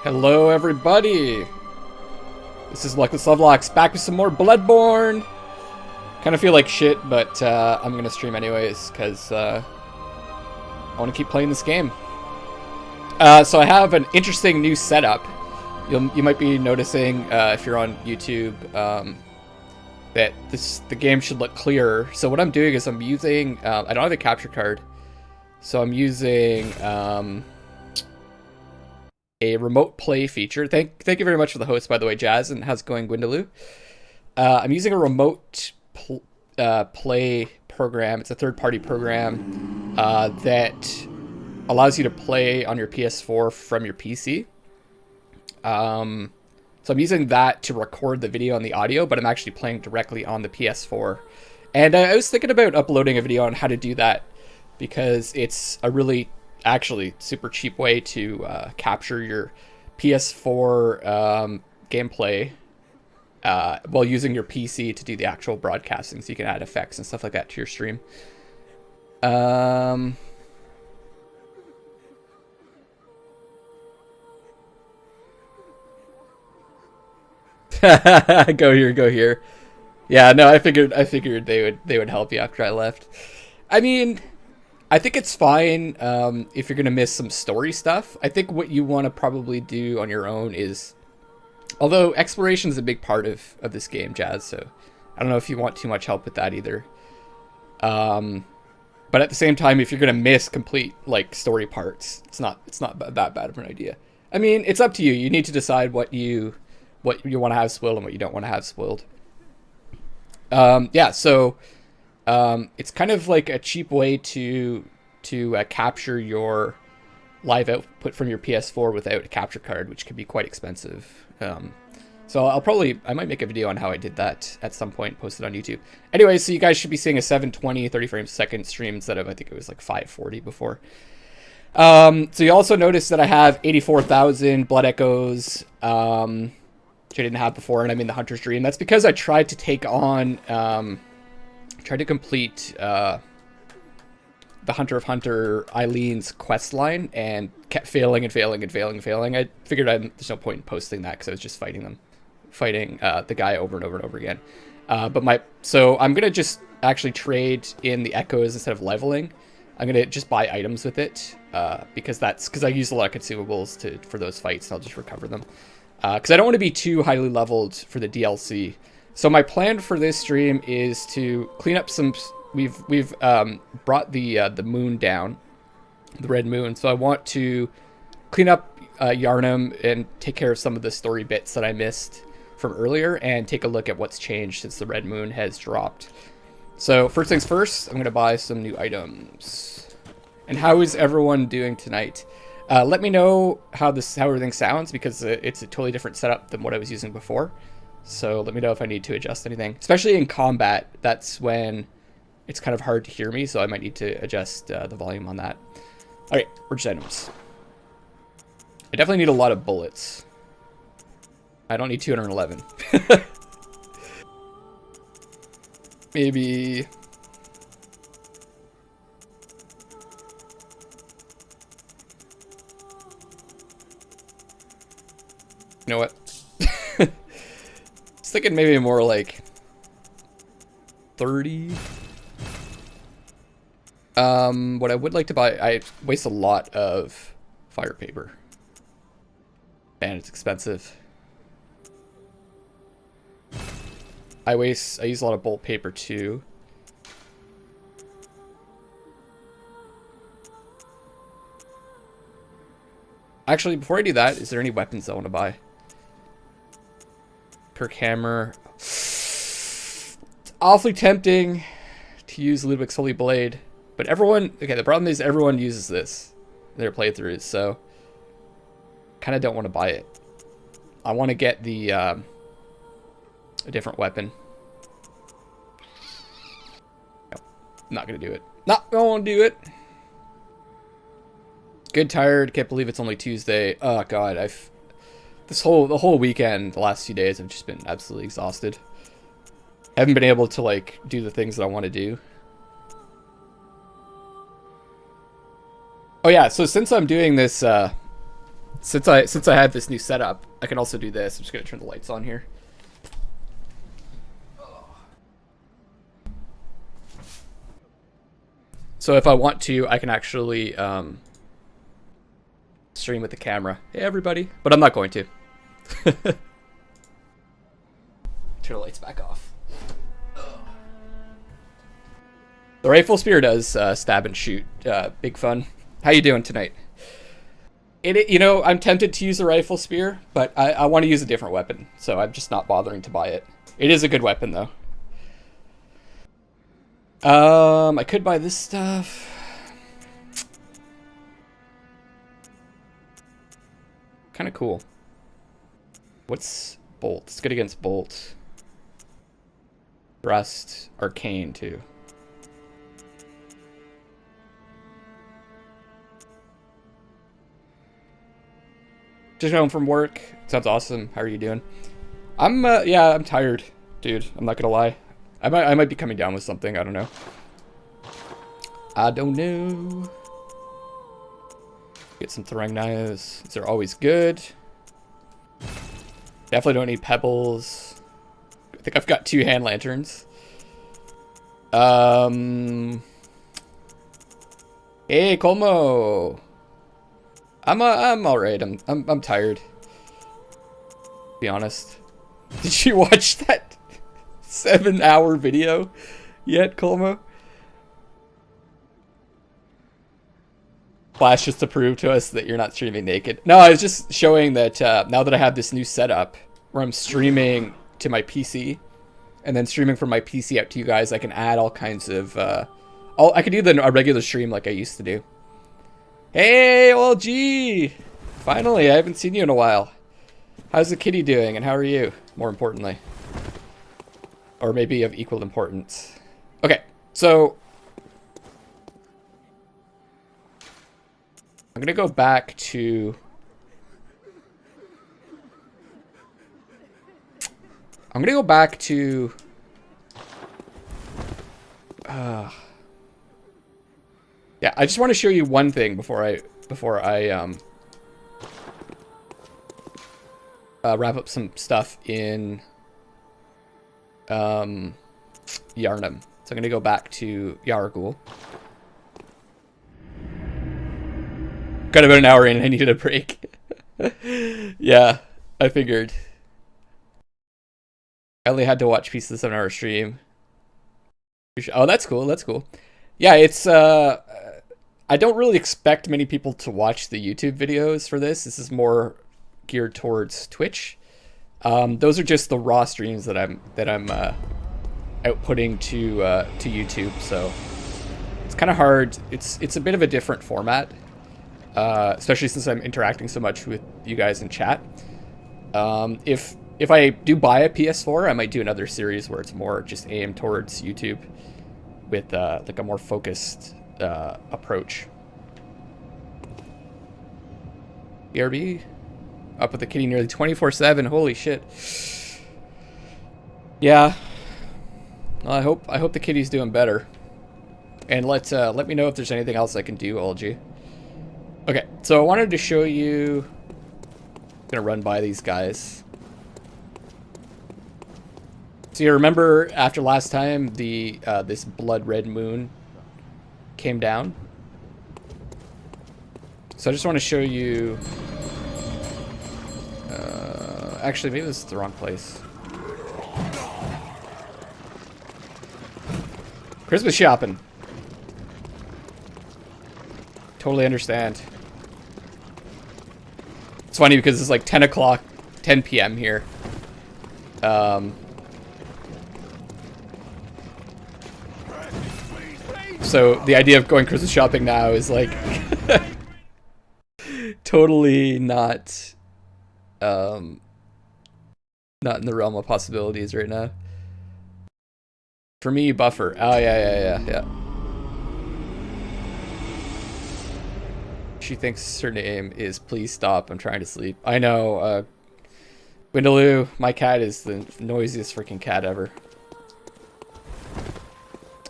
Hello everybody! This is Luckless Lovelocks back with some more Bloodborne! Kind of feel like shit, but I'm gonna stream anyways, because I want to keep playing this game. So I have an interesting new setup. You might be noticing, if you're on YouTube, that the game should look clearer. So what I'm doing is I'm using, I don't have a capture card, so I'm using a remote play feature. Thank you very much for the host, by the way, Jazz, and how's it going, Gwendolyn? I'm using a remote play program. It's a third-party program that allows you to play on your PS4 from your PC. So I'm using that to record the video and the audio, but I'm actually playing directly on the PS4. And I was thinking about uploading a video on how to do that, because it's a really actually super cheap way to capture your PS4 gameplay while using your PC to do the actual broadcasting, so you can add effects and stuff like that to your stream. Go here, go here. Yeah, no, I figured they would help you after I left. I mean, I think it's fine if you're gonna miss some story stuff. I think what you want to probably do on your own is, although exploration is a big part of this game, Jazz, so I don't know if you want too much help with that either. But at the same time, if you're gonna miss complete like story parts, it's not that bad of an idea. I mean, it's up to you. You need to decide what you want to have spoiled and what you don't want to have spoiled. Yeah, so it's kind of like a cheap way to capture your live output from your PS4 without a capture card, which can be quite expensive. So I might make a video on how I did that at some point, post it on YouTube. Anyway, so you guys should be seeing a 720 30 frames a second stream instead of, I think it was like 540 before. So you also notice that I have 84,000 blood echoes, which I didn't have before, and I'm in the Hunter's Dream. That's because I tried to take on, tried to complete the Hunter of Hunter Eileen's quest line, and kept failing. I figured there's no point in posting that because I was just fighting the guy over and over and over again. So I'm gonna just actually trade in the echoes instead of leveling. I'm gonna just buy items with it because I use a lot of consumables for those fights, and I'll just recover them. Because I don't want to be too highly leveled for the DLC. So my plan for this stream is to clean up some. We've brought the moon down, the red moon. So I want to clean up Yarnum and take care of some of the story bits that I missed from earlier, and take a look at what's changed since the red moon has dropped. So first things first, I'm gonna buy some new items. And how is everyone doing tonight? Let me know how everything sounds, because it's a totally different setup than what I was using before. So let me know if I need to adjust anything. Especially in combat, that's when it's kind of hard to hear me, so I might need to adjust the volume on that. Alright, purchase items. I definitely need a lot of bullets. I don't need 211. Maybe... You know what? I was thinking maybe more like 30. What I would like to buy, I waste a lot of fire paper. Man, it's expensive. I use a lot of bolt paper too. Actually, before I do that, is there any weapons I want to buy? Perk hammer. It's awfully tempting to use Ludwig's Holy Blade, but the problem is everyone uses this in their playthroughs, so kind of don't want to buy it. I want to get a different weapon. No, I'm not gonna do it. Not gonna do it. Good, tired. Can't believe it's only Tuesday. Oh god, the whole weekend, the last few days, I've just been absolutely exhausted. I haven't been able to like do the things that I want to do. Oh yeah, so since I'm doing this since I have this new setup, I can also do this. I'm just gonna turn the lights on here. So if I want to, I can actually stream with the camera. Hey everybody, but I'm not going to. Turn the lights back off. The rifle spear does stab and shoot. Big fun. How you doing tonight? You know, I'm tempted to use a rifle spear, but I want to use a different weapon, so I'm just not bothering to buy it. It is a good weapon, though. I could buy this stuff. Kind of cool. What's bolt? It's good against bolt. Thrust, arcane too. Just home from work. Sounds awesome. How are you doing? Yeah, I'm tired, dude. I'm not gonna lie. I might be coming down with something. I don't know. I don't know. Get some throwing knives. These are always good. Definitely don't need pebbles. I think I've got 2 hand lanterns. Hey, Colmo. I'm alright. I'm tired. To be honest. Did you watch that 7-hour video yet, Colmo? Flash just to prove to us that you're not streaming naked. No, I was just showing that now that I have this new setup where I'm streaming to my PC and then streaming from my PC out to you guys, I can add all kinds of I can do a regular stream like I used to do. Hey, OLG! Finally, I haven't seen you in a while. How's the kitty doing and how are you, more importantly? Or maybe of equal importance. Okay, so I'm gonna go back to yeah, I just want to show you one thing before I wrap up some stuff in Yarnum. So I'm gonna go back to Yargul. Got about an hour in and I needed a break. Yeah, I figured. I only had to watch pieces of the 7-hour stream. Oh, that's cool. That's cool. Yeah, it's I don't really expect many people to watch the YouTube videos for this. This is more geared towards Twitch. Those are just the raw streams that I'm outputting to YouTube. So it's kind of hard. It's a bit of a different format, especially since I'm interacting so much with you guys in chat. If I do buy a PS4, I might do another series where it's more just aimed towards YouTube with like a more focused approach. BRB up with the kitty nearly 24/7. Holy shit. Yeah. Well, I hope the kitty's doing better. And let me know if there's anything else I can do, LG. Okay, so I wanted to show you. I'm gonna run by these guys. So you remember after last time the this blood red moon came down? So I just want to show you actually maybe this is the wrong place. Christmas shopping. Totally understand. It's funny because it's like 10 p.m. here. So the idea of going Christmas shopping now is like totally not in the realm of possibilities right now. For me, buffer. Oh yeah. She thinks her name is Please Stop, I'm trying to sleep. I know, Windaloo, my cat is the noisiest freaking cat ever.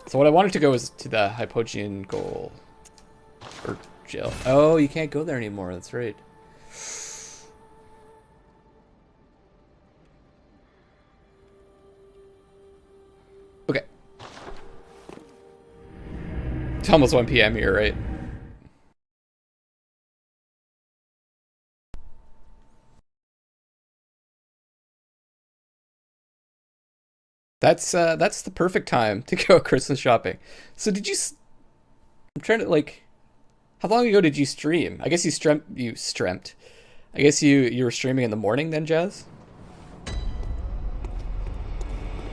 So what I wanted to go is to the Hypogean goal. Or jail. Oh, you can't go there anymore, that's right. almost 1 p.m. here, right? That's the perfect time to go Christmas shopping. So did you? I'm trying to like. How long ago did you stream? I guess you streamt. I guess you were streaming in the morning then, Jazz?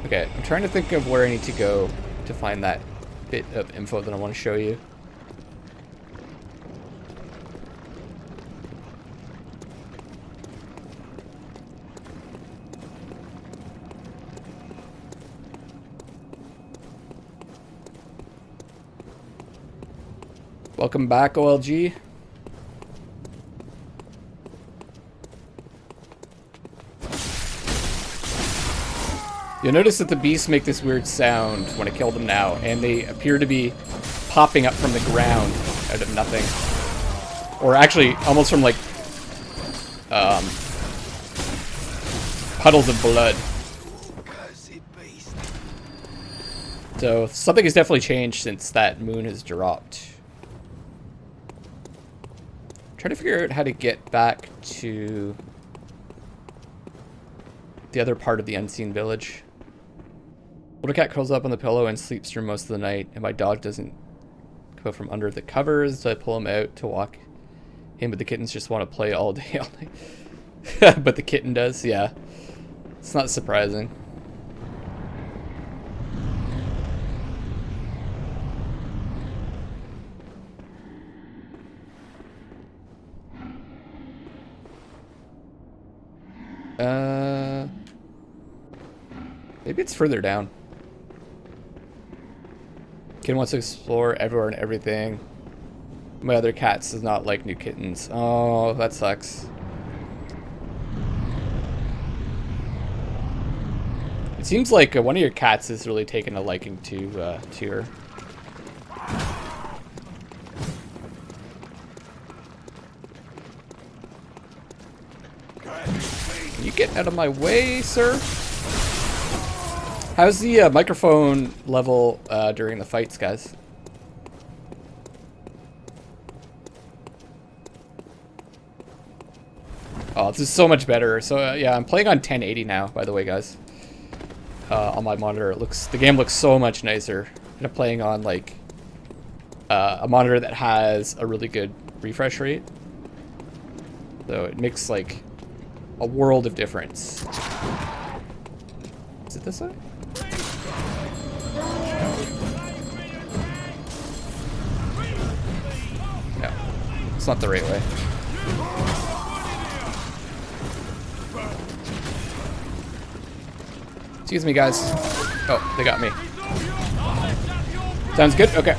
Okay, I'm trying to think of where I need to go to find that bit of info that I want to show you. Welcome back, OLG. You'll notice that the beasts make this weird sound when I kill them now, and they appear to be popping up from the ground out of nothing. Or actually, almost from like puddles of blood. So something has definitely changed since that moon has dropped. Trying to figure out how to get back to the other part of the unseen village. Little cat curls up on the pillow and sleeps through most of the night, and my dog doesn't come out from under the covers, so I pull him out to walk him, but the kittens just want to play all day, all night. But the kitten does, yeah. It's not surprising. Maybe it's further down. Kitten wants to explore everywhere and everything. My other cats does not like new kittens. Oh, that sucks. It seems like one of your cats is really taking a liking to her. Can you get out of my way, sir? How's the microphone level during the fights, guys? Oh, this is so much better. So yeah, I'm playing on 1080 now, by the way, guys. On my monitor, the game looks so much nicer. And I'm playing on like a monitor that has a really good refresh rate, so it makes like a world of difference. Is it this way? No, it's not the right way. Excuse me, guys. Oh, they got me. Sounds good? Okay.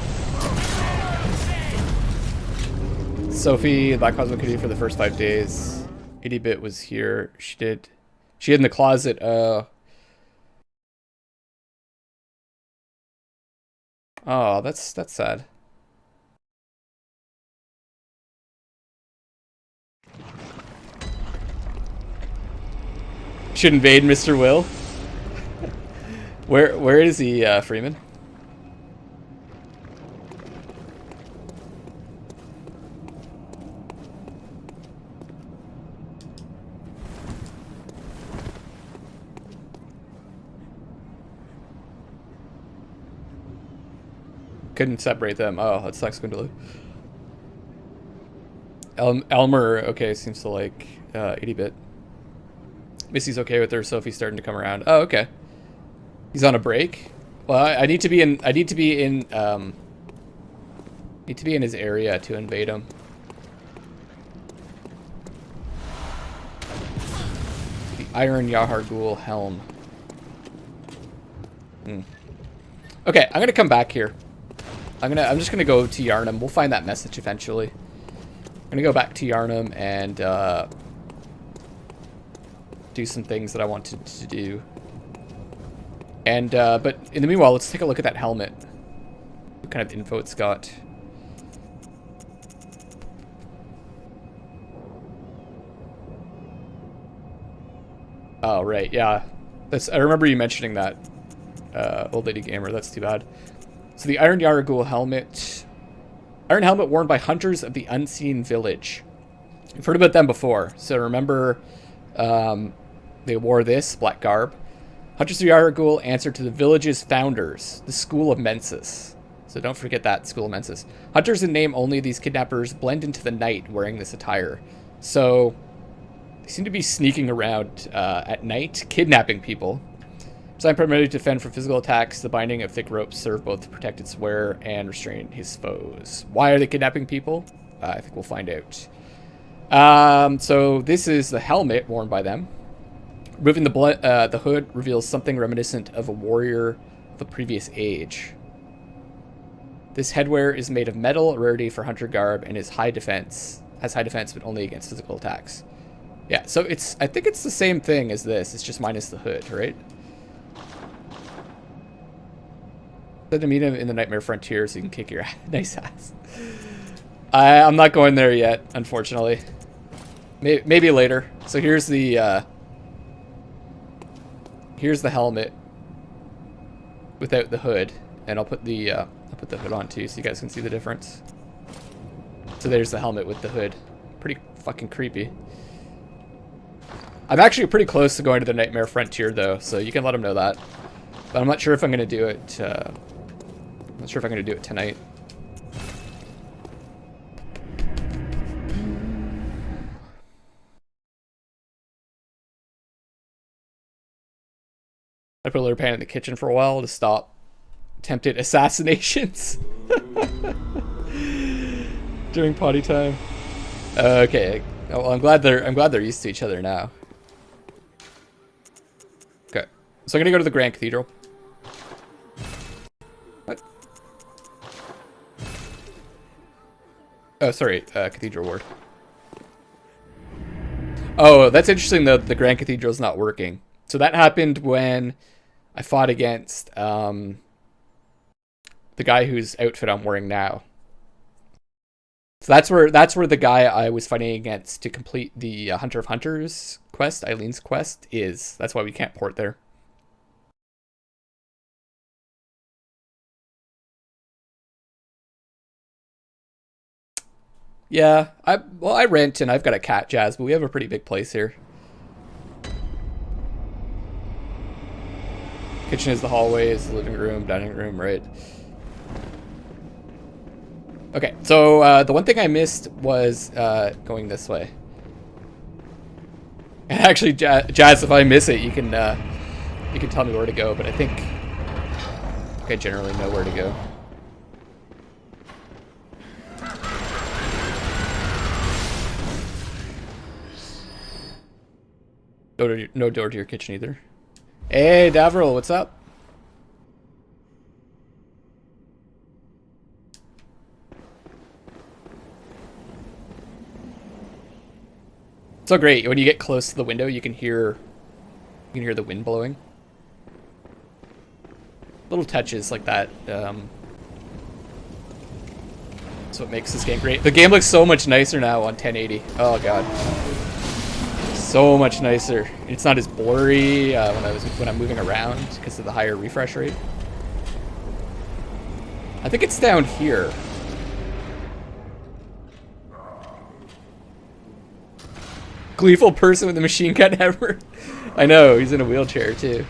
Sophie, Black Cosmo Kitty for the first 5 days. 80-bit was here. She hid in the closet. Oh, that's sad. Should invade Mr. Will. Where is he, Freeman? Couldn't separate them. Oh, that sucks, Gwendolyn. Elmer, okay, seems to like 80-bit. Missy's okay with her. Sophie's starting to come around. Oh, okay. He's on a break. Well, I need to be in. I need to be in. Need to be in his area to invade him. The Iron Yahar Ghul helm. Okay, I'm gonna come back here. I'm just gonna go to Yarnum. We'll find that message eventually. I'm gonna go back to Yarnum and do some things that I wanted to do. And but in the meanwhile, let's take a look at that helmet. What kind of info it's got. Oh right, yeah. I remember you mentioning that, old lady gamer. That's too bad. So the Iron Yahar Ghul helmet Iron helmet worn by hunters of the unseen village. You've heard about them before. So remember, they wore this black garb. Hunters of Yargul answer to the village's founders, the School of Mensis. So don't forget that, School of Mensis. Hunters in name only, these kidnappers blend into the night wearing this attire. So they seem to be sneaking around at night, kidnapping people. Designed primarily to defend from physical attacks, the binding of thick ropes serve both to protect its wearer and restrain his foes. Why are they kidnapping people? I think we'll find out. So this is the helmet worn by them. Removing the hood reveals something reminiscent of a warrior of a previous age. This headwear is made of metal, a rarity for hunter garb, and has high defense, but only against physical attacks. Yeah, so I think it's the same thing as this. It's just minus the hood, right? Said to meet him in the Nightmare Frontier so you can kick your nice ass. I'm not going there yet, unfortunately. Maybe later. So here's the helmet without the hood, and I'll put the hood on too so you guys can see the difference. So there's the helmet with the hood. Pretty fucking creepy. I'm actually pretty close to going to the Nightmare Frontier though, so you can let them know that. But I'm not sure if I'm gonna do it. I'm not sure if I'm gonna do it tonight. I put a little pan in the kitchen for a while to stop attempted assassinations during potty time. Okay, well, I'm glad they're used to each other now. Okay, so I'm gonna go to the Grand Cathedral. What? Oh, sorry, Cathedral Ward. Oh, that's interesting though. The Grand Cathedral's not working. So that happened when I fought against the guy whose outfit I'm wearing now. So that's where the guy I was fighting against to complete the Hunter of Hunters quest, Eileen's quest, is. That's why we can't port there. Yeah, I rent and I've got a cat, Jazz, but we have a pretty big place here. Kitchen is the hallway, is the living room, dining room, right? Okay, so the one thing I missed was going this way. And actually, Jazz, if I miss it, you can tell me where to go. But I think I generally know where to go. No door to your kitchen either. Hey, Davril, what's up? So great. When you get close to the window, you can hear the wind blowing. Little touches like that. That's what makes this game great. The game looks so much nicer now on 1080. Oh god, so much nicer. It's not as blurry when I'm moving around because of the higher refresh rate. I think it's down here. Gleeful person with a machine gun hammer. I know, he's in a wheelchair too.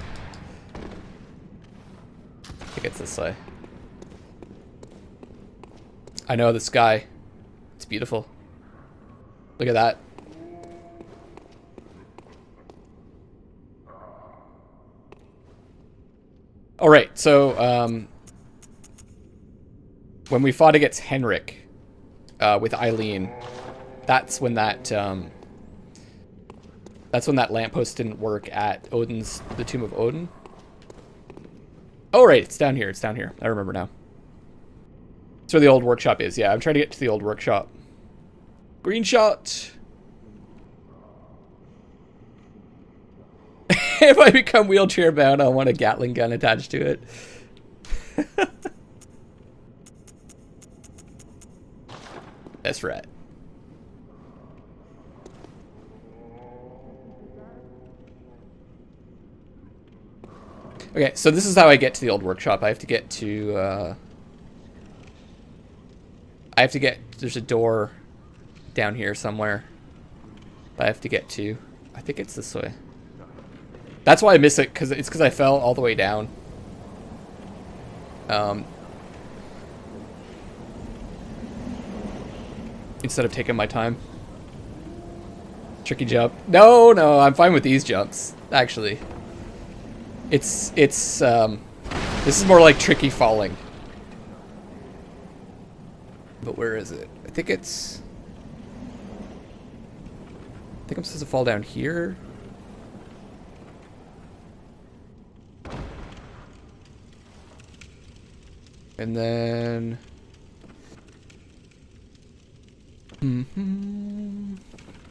I think it's this way. I know the sky. It's beautiful. Look at that. Alright, so when we fought against Henrik with Eileen, that's when that lamppost didn't work at the Tomb of Odin. Oh, right, it's down here. It's down here. I remember now. That's where the old workshop is. Yeah, I'm trying to get to the old workshop. Green shot. If I become wheelchair bound, I want a Gatling gun attached to it. That's right. Okay, so this is how I get to the old workshop. I have to get to, I I have to get... There's a door down here somewhere that I have to get to. I think it's this way. That's why I miss it, because I fell all the way down. Instead of taking my time. Tricky jump. No, no, I'm fine with these jumps, actually. This is more like tricky falling. But where is it? I think I'm supposed to fall down here. And then...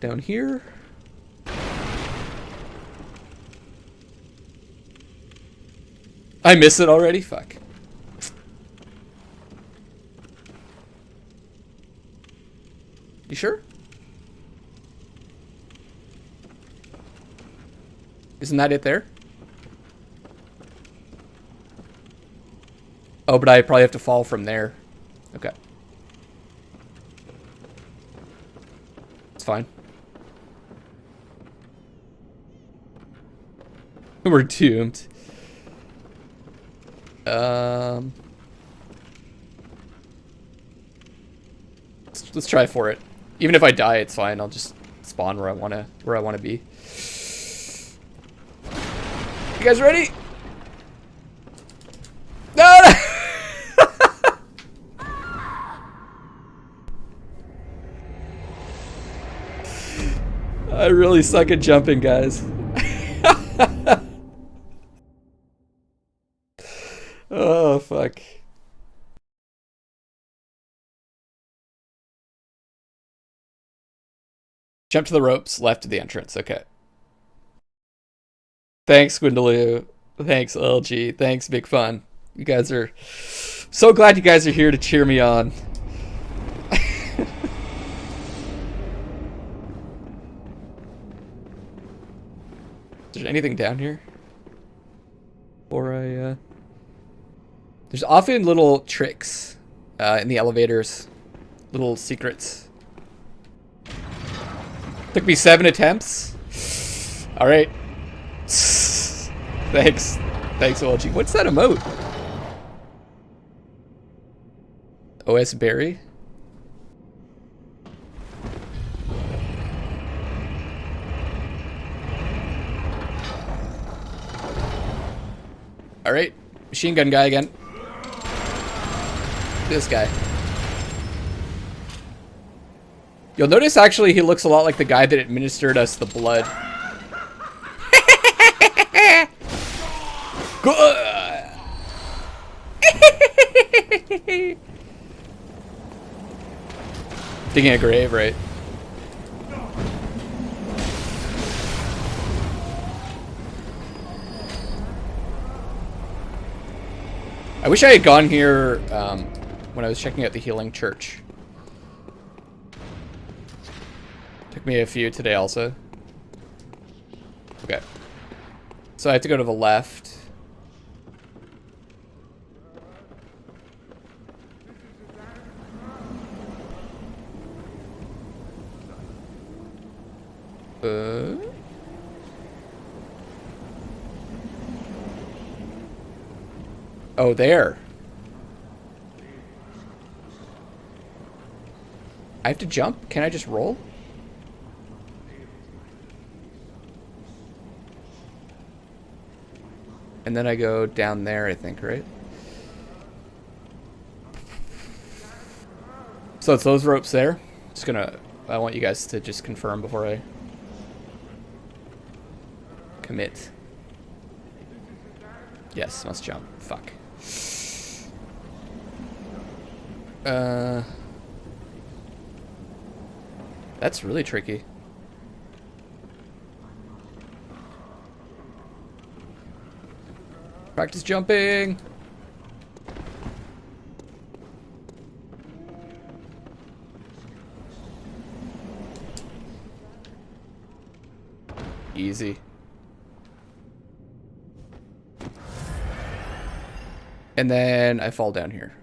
down here. I miss it already? Fuck. You sure? Isn't that it there? Oh, but I probably have to fall from there. Okay. It's fine. We're doomed. Let's try for it. Even if I die, it's fine. I'll just spawn where I wanna be. You guys ready? No! I really suck at jumping, guys. Oh, fuck. Jump to the ropes, left of the entrance. Okay. Thanks, Gwendolyn. Thanks, LG. Thanks, Big Fun. You guys are... So glad you guys are here to cheer me on. Is there anything down here? Or there's often little tricks in the elevators. Little secrets. Took me 7 attempts. Alright. Thanks. Thanks, OLG. What's that emote? OS Berry? Alright. Machine gun guy again. This guy. You'll notice actually he looks a lot like the guy that administered us the blood. Digging a grave, right? I wish I had gone here when I was checking out the healing church. Took me a few today also. Okay. So I have to go to the left. Oh, there. I have to jump? Can I just roll? And then I go down there, I think, right? So it's those ropes there. Just gonna... I want you guys to just confirm before I... commit. Yes, must jump. Fuck. That's really tricky. Practice jumping. Easy. And then I fall down here.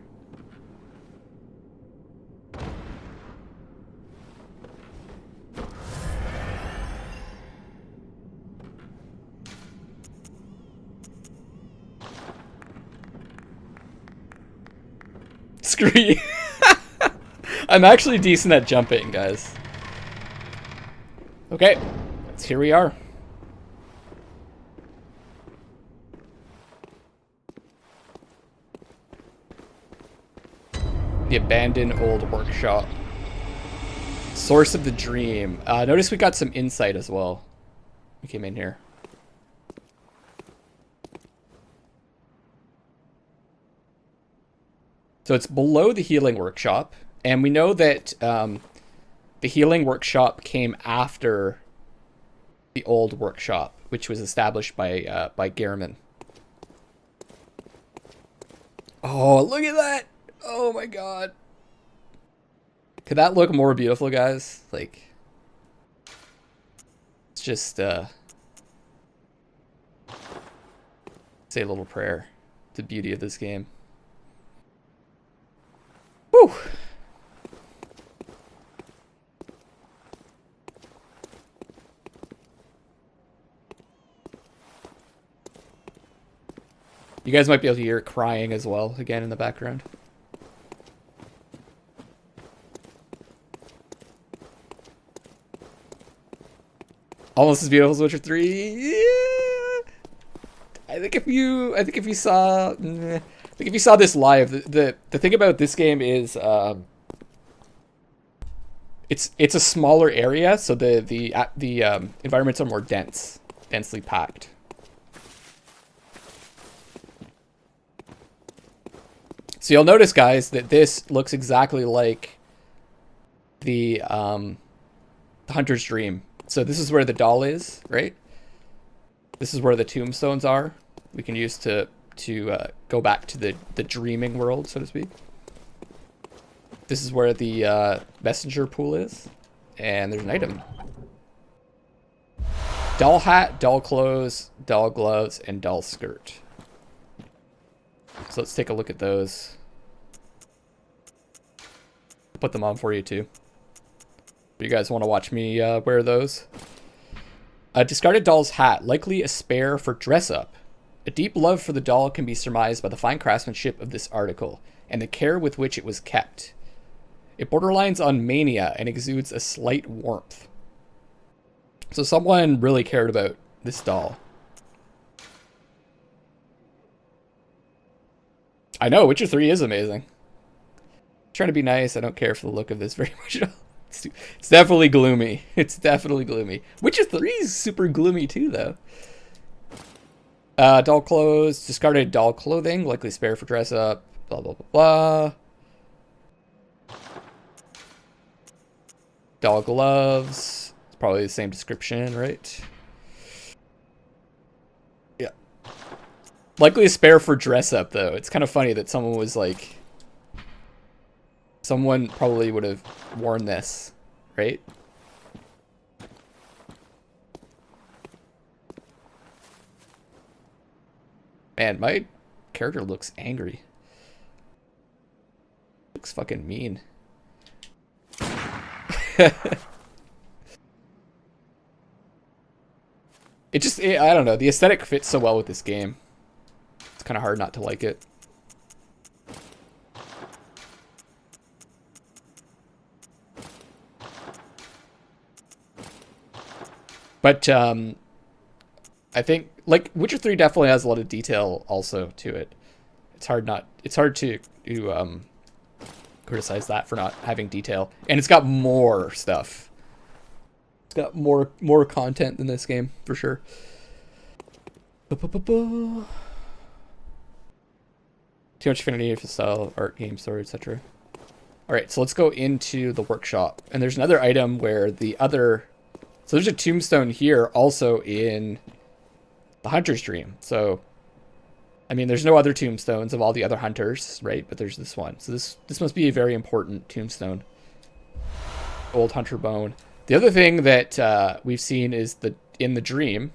Screw you. I'm actually decent at jumping, guys. Okay, so here we are. The abandoned old workshop. Source of the dream. Notice we got some insight as well. We came in here. So it's below the healing workshop, and we know that the healing workshop came after the old workshop, which was established by Gehrman. Oh, look at that! Oh my god. Could that look more beautiful, guys? Like, it's just, say a little prayer. The beauty of this game. Whew! You guys might be able to hear crying as well, again, in the background. Almost as beautiful as Witcher 3. Yeah. I think if you saw this live, the thing about this game is it's a smaller area, so the environments are more densely packed. So you'll notice, guys, that this looks exactly like the Hunter's Dream. So this is where the doll is, right? This is where the tombstones are. We can use to go back to the dreaming world, so to speak. This is where the messenger pool is, and there's an item. Doll hat, doll clothes, doll gloves, and doll skirt. So let's take a look at those. I'll put them on for you too. You guys want to watch me wear those? A discarded doll's hat, likely a spare for dress up. A deep love for the doll can be surmised by the fine craftsmanship of this article, and the care with which it was kept. It borderlines on mania and exudes a slight warmth. So someone really cared about this doll. I know, Witcher 3 is amazing. Trying to be nice, I don't care for the look of this very much at all. It's definitely gloomy. It's definitely gloomy. Witcher 3 is super gloomy too, though. Doll clothes, discarded doll clothing, likely spare for dress up, blah, blah, blah, blah. Doll gloves. It's probably the same description, right? Yeah. Likely a spare for dress up, though. It's kind of funny that someone was like... Someone probably would have worn this, right? Man, my character looks angry. Looks fucking mean. I don't know. The aesthetic fits so well with this game. It's kind of hard not to like it. But I think like Witcher 3 definitely has a lot of detail also to it. It's hard to criticize that for not having detail. And it's got more stuff. It's got more content than this game for sure. Too much affinity for style, art, game, story, etc. Alright, so let's go into the workshop. And there's another item where the other... So there's a tombstone here also in the Hunter's Dream. So, I mean, there's no other tombstones of all the other hunters, right? But there's this one. So this must be a very important tombstone. Old hunter bone. The other thing that we've seen is in the dream.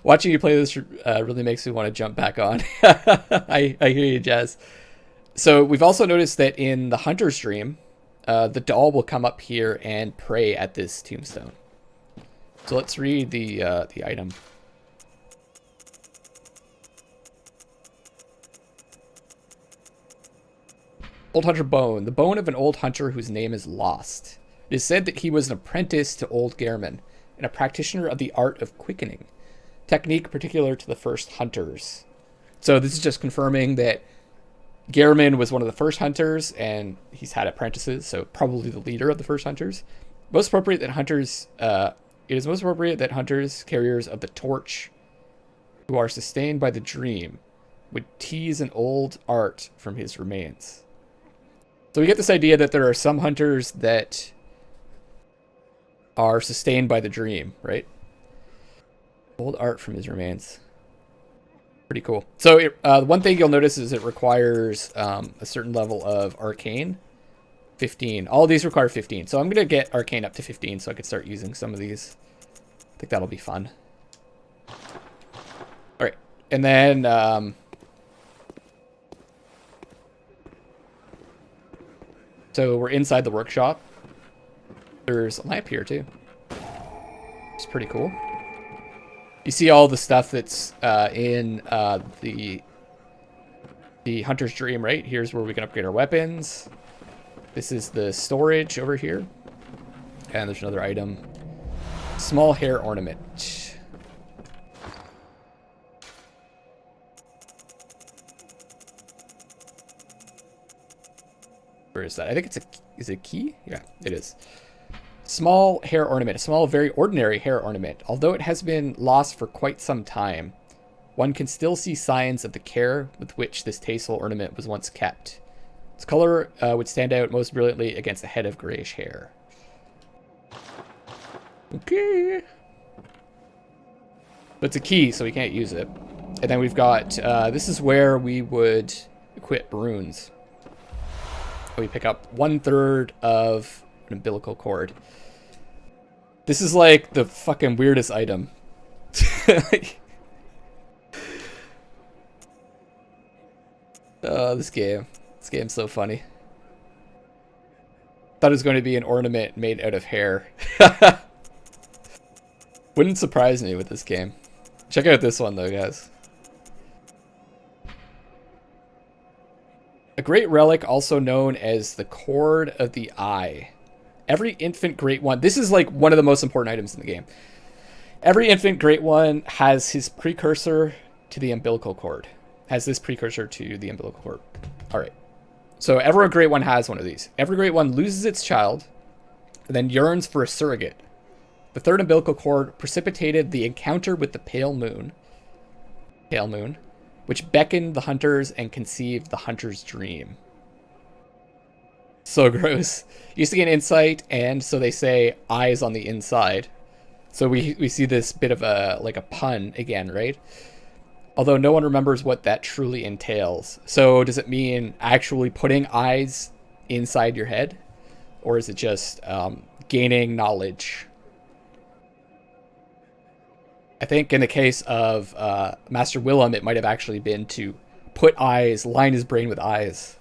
Watching you play this really makes me want to jump back on. I hear you, Jazz. So we've also noticed that in the Hunter's Dream, the doll will come up here and pray at this tombstone. So let's read the item. Old hunter bone. The bone of an old hunter whose name is lost. It is said that he was an apprentice to old Gehrman and a practitioner of the art of quickening, technique particular to the first hunters. So this is just confirming that Gehrman was one of the first hunters, and he's had apprentices, so probably the leader of the first hunters. Most appropriate that hunters, it is most appropriate that hunters, carriers of the torch, who are sustained by the dream, would tease an old art from his remains. So we get this idea that there are some hunters that are sustained by the dream, right? Old art from his remains. Pretty cool. So one thing you'll notice is it requires a certain level of arcane. 15. All of these require 15. So I'm going to get arcane up to 15 so I can start using some of these. I think that'll be fun. All right. And then... so we're inside the workshop. There's a lamp here too. It's pretty cool. You see all the stuff that's in the hunter's dream, right? Here's where we can upgrade our weapons. This is the storage over here. And there's another item. Small hair ornament. Where is that? I think it's is it a key? Yeah, it is. Small hair ornament. A small, very ordinary hair ornament. Although it has been lost for quite some time, one can still see signs of the care with which this tasteful ornament was once kept. Its color would stand out most brilliantly against a head of grayish hair. Okay. But it's a key, so we can't use it. And then we've got, this is where we would equip runes. We pick up 1/3 of an umbilical cord. This is like the fucking weirdest item. Oh, this game. This game's so funny. Thought it was going to be an ornament made out of hair. Wouldn't surprise me with this game. Check out this one though, guys. A great relic, also known as the Cord of the Eye. Every infant Great One... This is like one of the most important items in the game. Every infant Great One has his precursor to the umbilical cord. Has this precursor to the umbilical cord. Alright. So every Great One has one of these. Every Great One loses its child, and then yearns for a surrogate. The third umbilical cord precipitated the encounter with the pale moon. Pale moon. Which beckoned the hunters and conceived the hunter's dream. So gross. Used to gain insight, and so they say eyes on the inside. So we see this bit of a like a pun again, right? Although no one remembers what that truly entails. So does it mean actually putting eyes inside your head? Or is it just gaining knowledge? I think in the case of Master Willem, it might have actually been to put eyes, line his brain with eyes.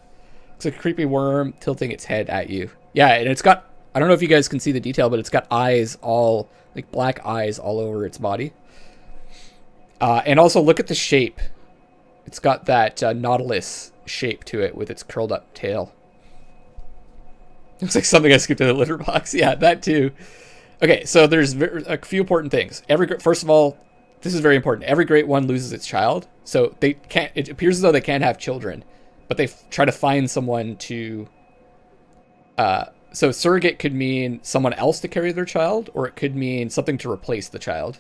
It's like a creepy worm tilting its head at you. Yeah, and it's got, I don't know if you guys can see the detail, but it's got eyes all, like black eyes all over its body. And also look at the shape. It's got that Nautilus shape to it with its curled up tail. Looks like something I skipped in the litter box. Yeah, that too. Okay, so there's a few important things. First of all, this is very important. Every Great One loses its child, so they can't. It appears as though they can't have children, but they try to find someone to. So surrogate could mean someone else to carry their child, or it could mean something to replace the child.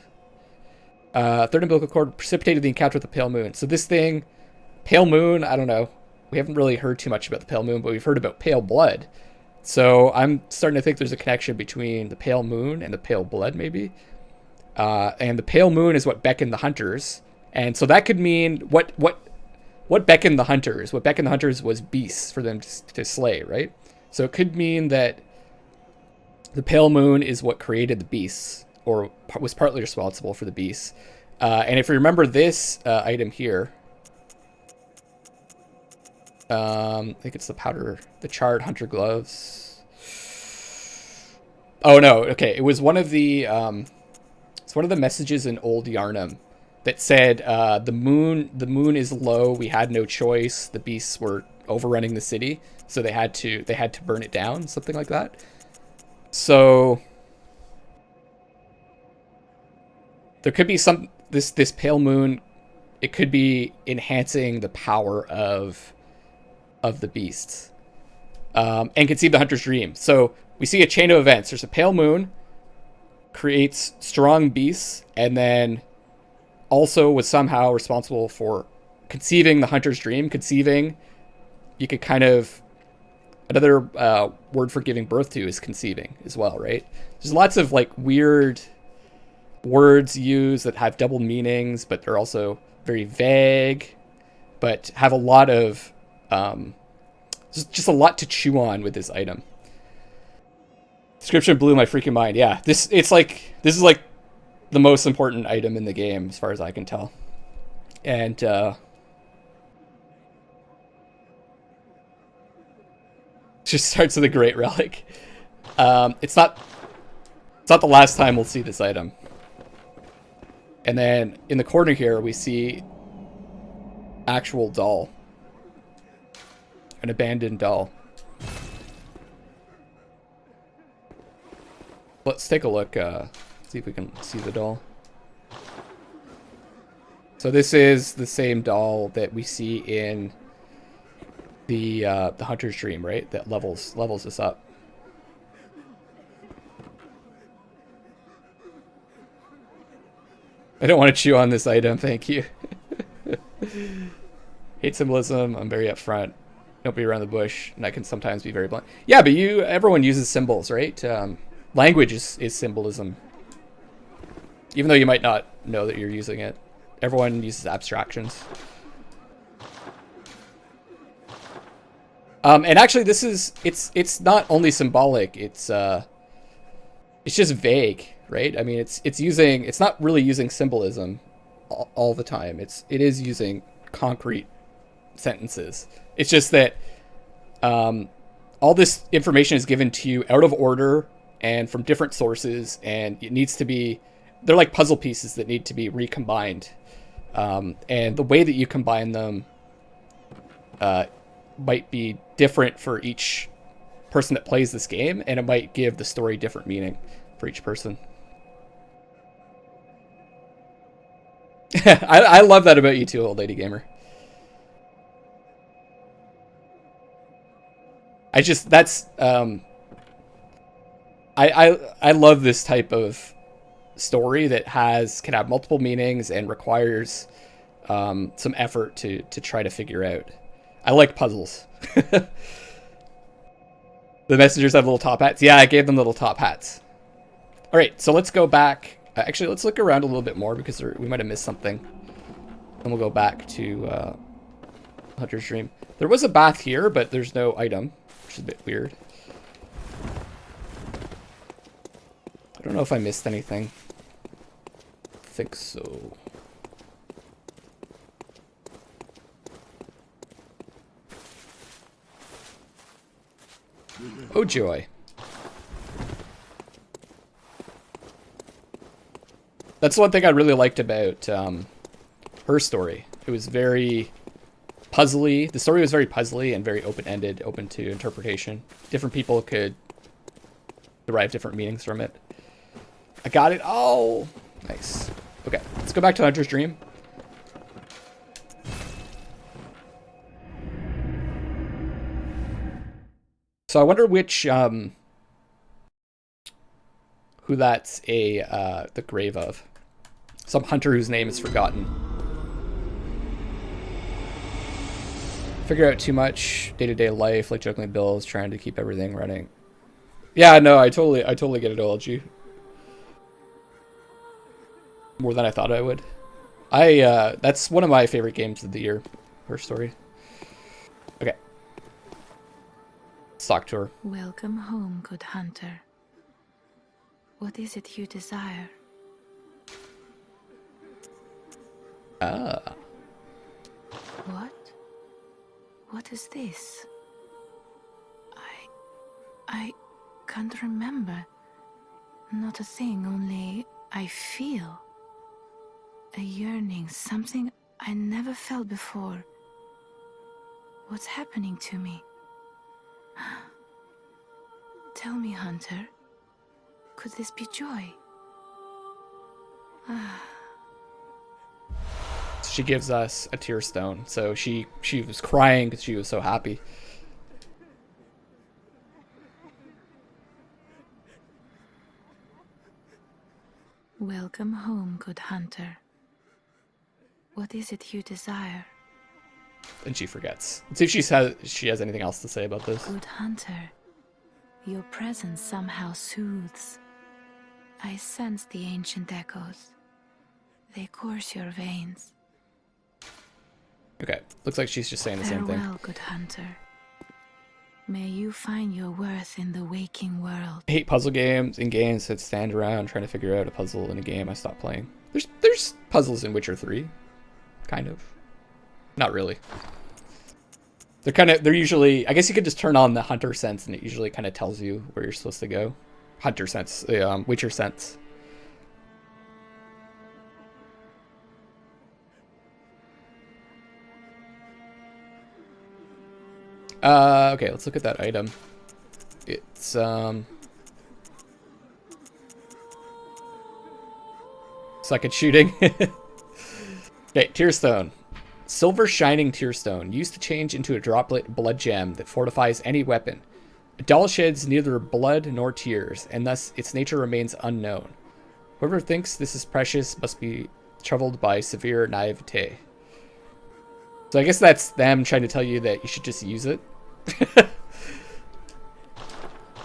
Third umbilical cord precipitated the encounter with the pale moon. So this thing, pale moon. I don't know. We haven't really heard too much about the pale moon, but we've heard about pale blood. So I'm starting to think there's a connection between the pale moon and the pale blood, maybe. And the pale moon is what beckoned the hunters, and so that could mean what beckoned the hunters. What beckoned the hunters was beasts for them to slay, right? So it could mean that the pale moon is what created the beasts, or was partly responsible for the beasts. And if you remember this item here. I think it's the charred hunter gloves. Oh no, okay. It was one of the, it's one of the messages in Old Yarnum that said the moon is low. We had no choice. The beasts were overrunning the city, so they had to burn it down, something like that. So there could be this pale moon. It could be enhancing the power of the beasts, and conceive the hunter's dream. So we see a chain of events. There's a pale moon creates strong beasts, and then also was somehow responsible for conceiving the hunter's dream. Conceiving, you could kind of, another word for giving birth to is conceiving as well, right? There's lots of like weird words used that have double meanings, but they're also very vague, but have a lot of just a lot to chew on with this item. Description blew my freaking mind. Yeah, this is like the most important item in the game as far as I can tell. And just starts with a great relic. It's not the last time we'll see this item. And then in the corner here we see actual doll. An abandoned doll. Let's take a look, see if we can see the doll. So this is the same doll that we see in the hunter's dream, right? That levels us up. I don't want to chew on this item, thank you. Hate symbolism, I'm very upfront. Don't be around the bush, and I can sometimes be very blunt. Yeah, but everyone uses symbols, right? Language is symbolism. Even though you might not know that you're using it. Everyone uses abstractions. And actually it's not only symbolic, it's just vague, right? I mean, it's not really using symbolism all the time. It is using concrete sentences. It's just that all this information is given to you out of order and from different sources, and it needs to be, they're like puzzle pieces that need to be recombined. And the way that you combine them might be different for each person that plays this game, and it might give the story different meaning for each person. I love that about you too, old lady gamer. I love this type of story that can have multiple meanings and requires some effort to try to figure out. I like puzzles. The messengers have little top hats. Yeah, I gave them little top hats. All right, so let's go back. Actually, let's look around a little bit more because we might have missed something. And we'll go back to Hunter's Dream. There was a bath here, but there's no item, which is a bit weird. I don't know if I missed anything. I think so. Oh joy. That's one thing I really liked about her story. It was very puzzly. The story was very puzzly and very open-ended, open to interpretation. Different people could derive different meanings from it. I got it. Oh, nice. Okay, let's go back to Hunter's Dream. So I wonder which who that's the grave of. Some hunter whose name is forgotten. Figure out too much day-to-day life, like juggling bills, trying to keep everything running. Yeah, no, I totally get it, OLG. More than I thought I would. That's one of my favorite games of the year. Her story. Okay. Stock tour. Welcome home, good hunter. What is it you desire? Ah. What? What is this? I can't remember. Not a thing, only I feel. A yearning, something I never felt before. What's happening to me? Tell me, Hunter. Could this be joy? She gives us a tear stone. So she was crying because she was so happy. Welcome home, good hunter. What is it you desire? And she forgets. Let's see if she has anything else to say about this. Good hunter, your presence somehow soothes. I sense the ancient echoes. They course your veins. Okay, looks like she's just saying the same thing. Farewell, good hunter. May you find your worth in the waking world. I hate puzzle games in games that stand around trying to figure out a puzzle in a game I stopped playing. There's puzzles in Witcher 3. Kind of. Not really. They're usually, I guess you could just turn on the hunter sense and it usually kind of tells you where you're supposed to go. Hunter sense, Witcher sense. Okay, let's look at that item. It's, second shooting. Okay, tear stone. Silver shining tear stone, used to change into a droplet blood gem that fortifies any weapon. A doll sheds neither blood nor tears, and thus its nature remains unknown. Whoever thinks this is precious must be troubled by severe naivete. So I guess that's them trying to tell you that you should just use it.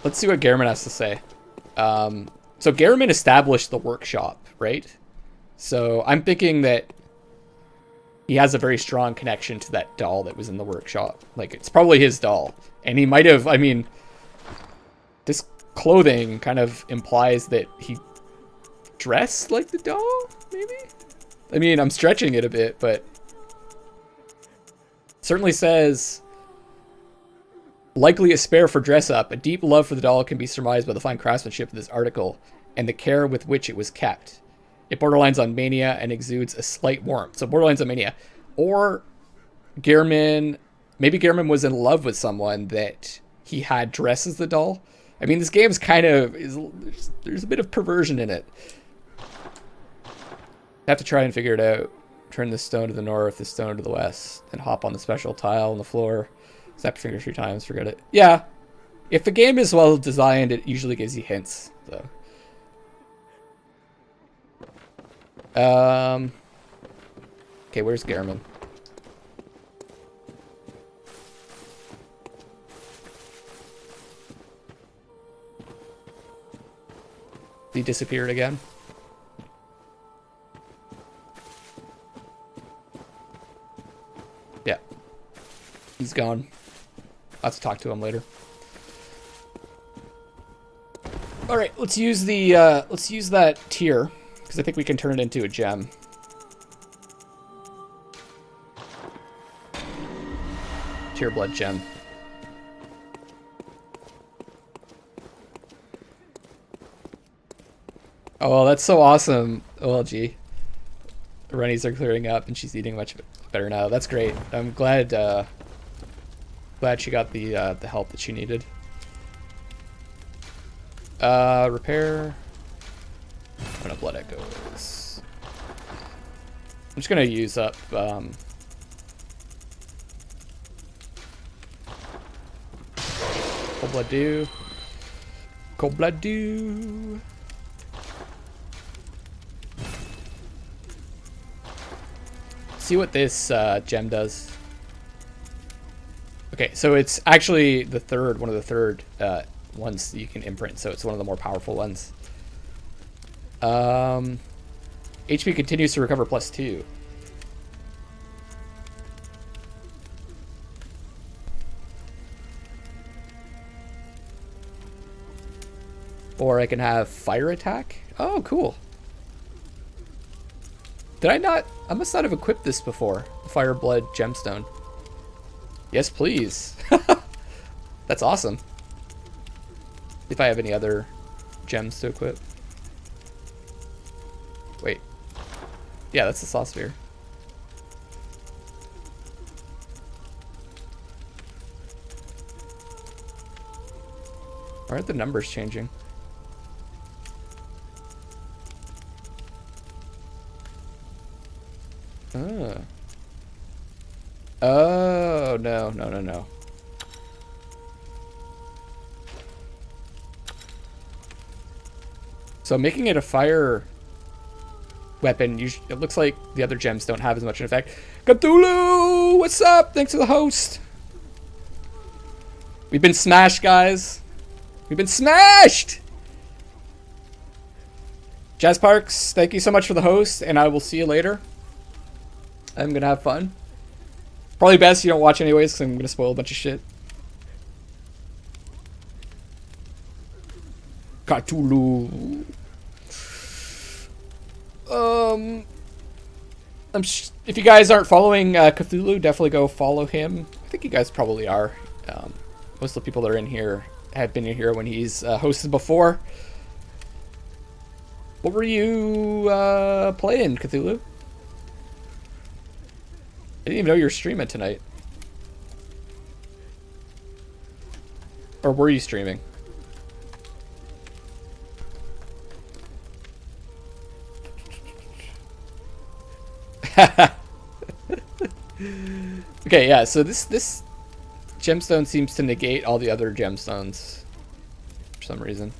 Let's see what Gehrman has to say. So Gehrman established the workshop, right? So I'm thinking that he has a very strong connection to that doll that was in the workshop. Like, it's probably his doll. And he might have, I mean, this clothing kind of implies that he dressed like the doll, maybe? I mean, I'm stretching it a bit, but certainly says, likely a spare for dress up. A deep love for the doll can be surmised by the fine craftsmanship of this article and the care with which it was kept. It borderlines on mania and exudes a slight warmth. So borderlines on mania. Or Gehrman, maybe Gehrman was in love with someone that he had dressed as the doll. I mean, this game's kind of, there's a bit of perversion in it. I have to try and figure it out. Turn this stone to the north, this stone to the west, and hop on the special tile on the floor. Snap your fingers 3 times, forget it. Yeah, if the game is well designed, it usually gives you hints. So. Okay, where's Gehrman? He disappeared again. Yeah. He's gone. I'll have to talk to him later. Alright, let's use that tier. Because I think we can turn it into a gem. Tear blood gem. Oh, well, that's so awesome. OLG. The runnies are clearing up and she's eating much better now. That's great. I'm glad glad she got the help that she needed. Repair. I'm gonna blood echoes. I'm just gonna use up cold blood dew. Cold blood dew. See what this gem does. Okay, so it's actually the third, one of the third ones that you can imprint, so it's one of the more powerful ones. HP continues to recover +2. Or I can have fire attack. Oh, cool. Did I not? I must not have equipped this before. Fire blood gemstone. Yes, please. That's awesome. If I have any other gems to equip. Wait. Yeah, that's the Sloth Sphere. Why aren't the numbers changing? Oh. Oh, no, no, no, no. So making it a fire weapon, it looks like the other gems don't have as much an effect. Cthulhu! What's up? Thanks for the host. We've been smashed, guys. We've been smashed! Jazz Parks, thank you so much for the host, and I will see you later. I'm gonna have fun. Probably best you don't watch anyways, because I'm gonna spoil a bunch of shit. Cthulhu. If you guys aren't following Cthulhu, definitely go follow him. I think you guys probably are. Most of the people that are in here have been in here when he's hosted before. What were you playing, Cthulhu? I didn't even know you were streaming tonight. Or were you streaming? Okay, yeah, so this gemstone seems to negate all the other gemstones for some reason.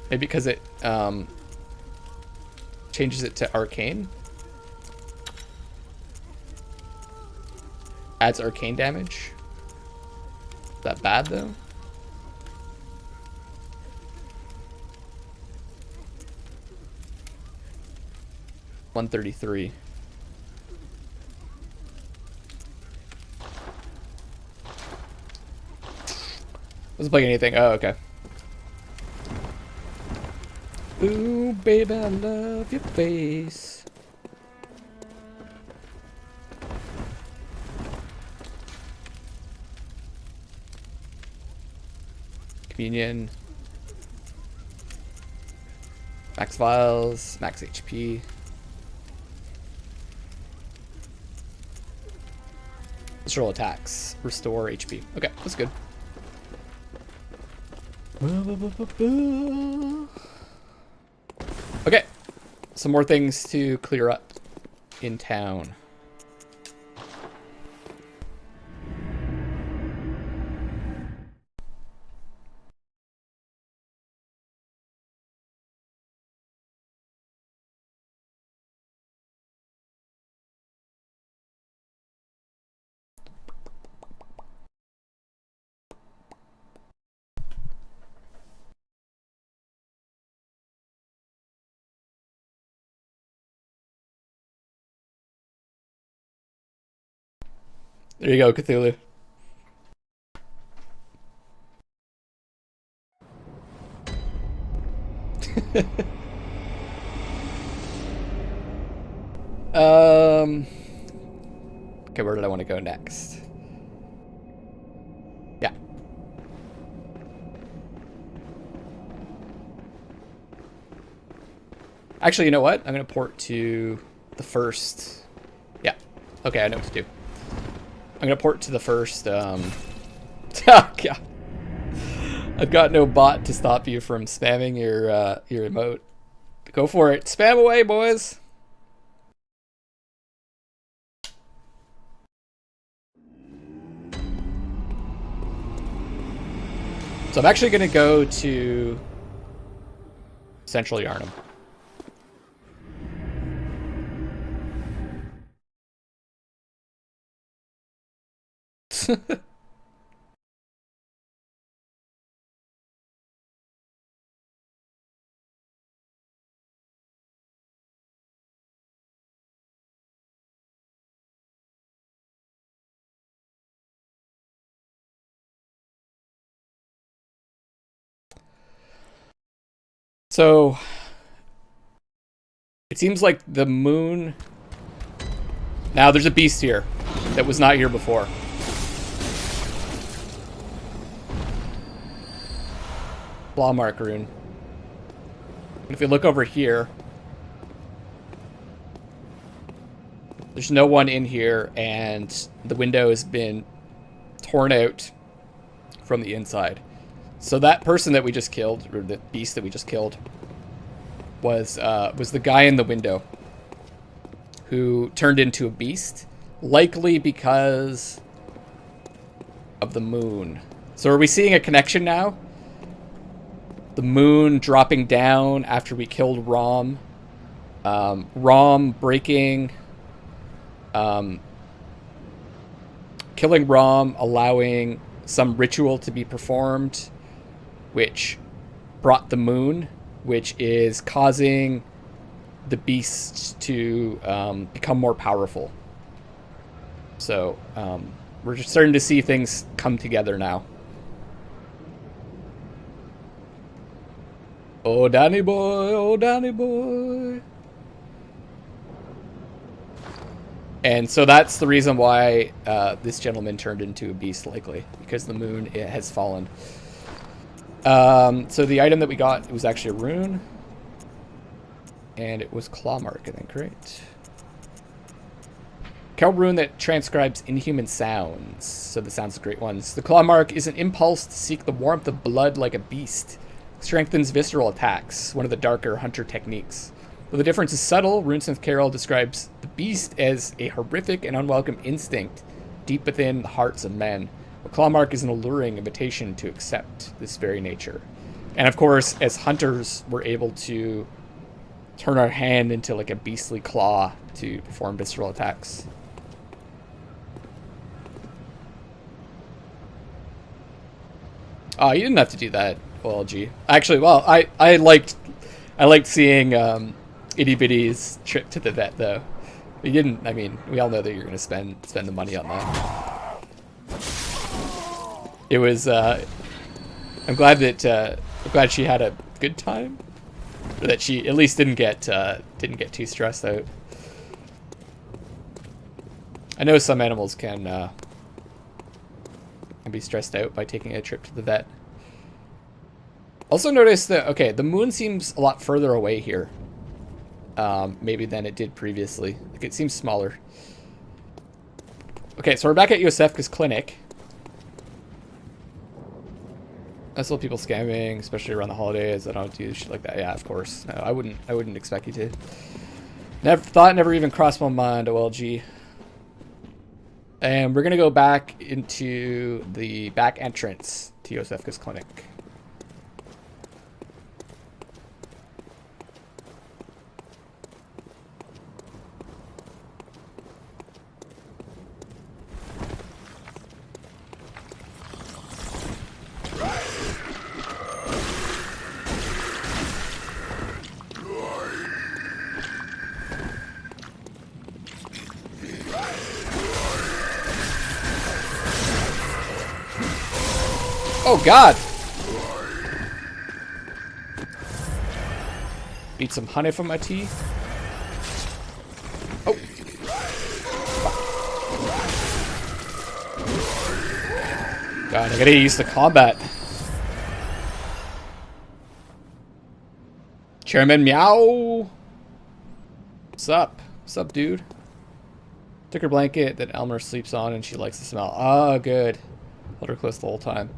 Maybe because it changes it to arcane. Adds arcane damage. Is that bad though? $133. Wasn't playing anything. Oh, okay. Ooh, baby, I love your face. Communion. Max vials, max HP. Visceral attacks. Restore HP. Okay, that's good. Okay. Some more things to clear up in town. There you go, Cthulhu. Okay, where did I want to go next? Yeah. Actually, you know what? I'm going to port to the first... Yeah. Okay, I know what to do. I'm going to port to the first... Oh, God. I've got no bot to stop you from spamming your emote. Go for it. Spam away, boys. So I'm actually going to go to Central Yarnum. So it seems like the moon... Now there's a beast here that was not here before. Claw mark rune. And if we look over here, There's no one in here, and the window has been torn out from the inside. So that person that we just killed, or the beast that we just killed, was the guy in the window who turned into a beast, likely because of the moon. So are we seeing a connection now? The moon dropping down after we killed Rom. Rom breaking... killing Rom, allowing some ritual to be performed, which brought the moon, which is causing the beasts to become more powerful. So we're just starting to see things come together now. Oh, Danny boy, oh, Danny boy. And so that's the reason why this gentleman turned into a beast, likely, because the moon has fallen. So the item that we got, it was actually a rune. And it was Claw Mark, I think, right? Kel rune that transcribes inhuman sounds. So the sounds are great ones. The Claw Mark is an impulse to seek the warmth of blood like a beast. Strengthens visceral attacks, one of the darker hunter techniques. Though the difference is subtle, Runesmith Carol describes the beast as a horrific and unwelcome instinct deep within the hearts of men. The Claw Mark is an alluring invitation to accept this very nature. And of course, as hunters, we're able to turn our hand into like a beastly claw to perform visceral attacks. Oh, you didn't have to do that, OLG. Actually, well, I liked seeing Itty Bitty's trip to the vet, though. You didn't. I mean, we all know that you're gonna spend the money on that. It was. I'm glad she had a good time, or that she at least didn't get too stressed out. I know some animals can be stressed out by taking a trip to the vet. Also notice that, okay, the moon seems a lot further away here. Maybe than it did previously. Like, it seems smaller. Okay, so we're back at Yosefka's clinic. I saw people scamming, especially around the holidays. I don't do shit like that. Yeah, of course. No, I wouldn't expect you to. Never even crossed my mind, OLG. And we're gonna go back into the back entrance to Yosefka's clinic. Oh God! Need some honey from my tea. Oh! God, I gotta get used to combat. Chairman Meow! What's up? What's up, dude? Took her blanket that Elmer sleeps on and she likes the smell. Oh, good. Held her close the whole time.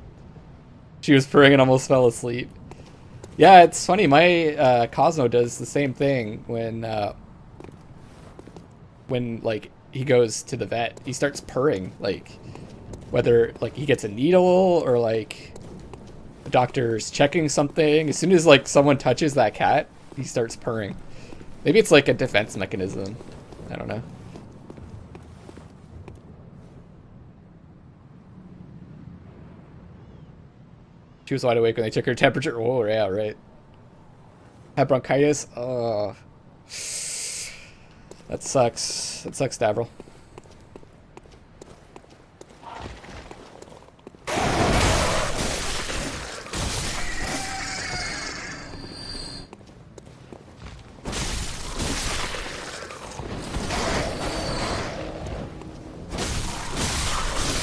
She was purring and almost fell asleep. Yeah, it's funny. My Cosmo does the same thing when like he goes to the vet. He starts purring, like whether like he gets a needle or like the doctor's checking something. As soon as like someone touches that cat, he starts purring. Maybe it's like a defense mechanism. I don't know. She was wide awake when they took her temperature. Oh, yeah, right. Had bronchitis. Oh. That sucks. That sucks, Davril.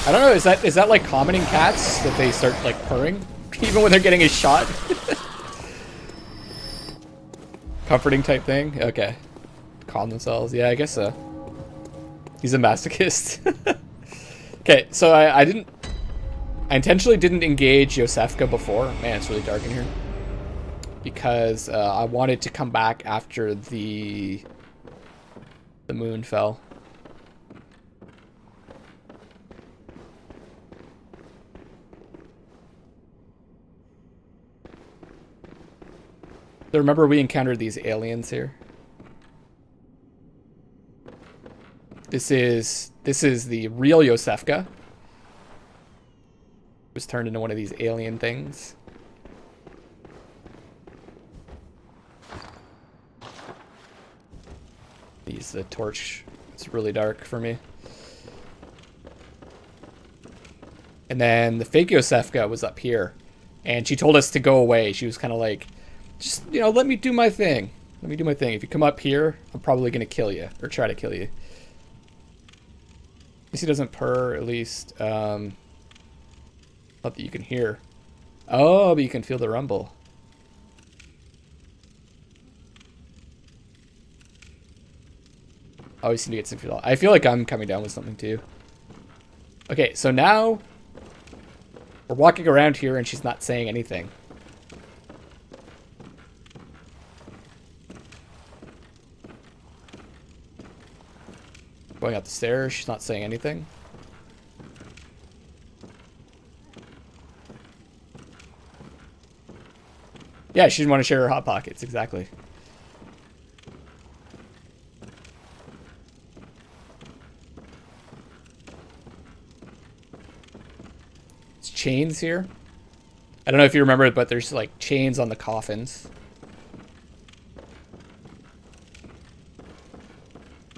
I don't know, is that like common in cats that they start like purring? Even when they're getting a shot? Comforting type thing? Okay. Calm themselves. Yeah, I guess so. He's a masochist. Okay, so I intentionally didn't engage Yosefka before. Man, it's really dark in here. Because I wanted to come back after the moon fell. So remember we encountered these aliens here? This is the real Yosefka. Was turned into one of these alien things. Use the torch. It's really dark for me. And then the fake Yosefka was up here. And she told us to go away. She was kind of like, just, you know, let me do my thing. Let me do my thing. If you come up here, I'm probably going to kill you. Or try to kill you. At least he doesn't purr, at least. Not that you can hear. Oh, but you can feel the rumble. Always seem to get 6 feet. I feel like I'm coming down with something too. Okay, so now we're walking around here and she's not saying anything. Going up the stairs, she's not saying anything. Yeah, she didn't want to share her Hot Pockets, exactly. It's chains here. I don't know if you remember it, but there's like chains on the coffins.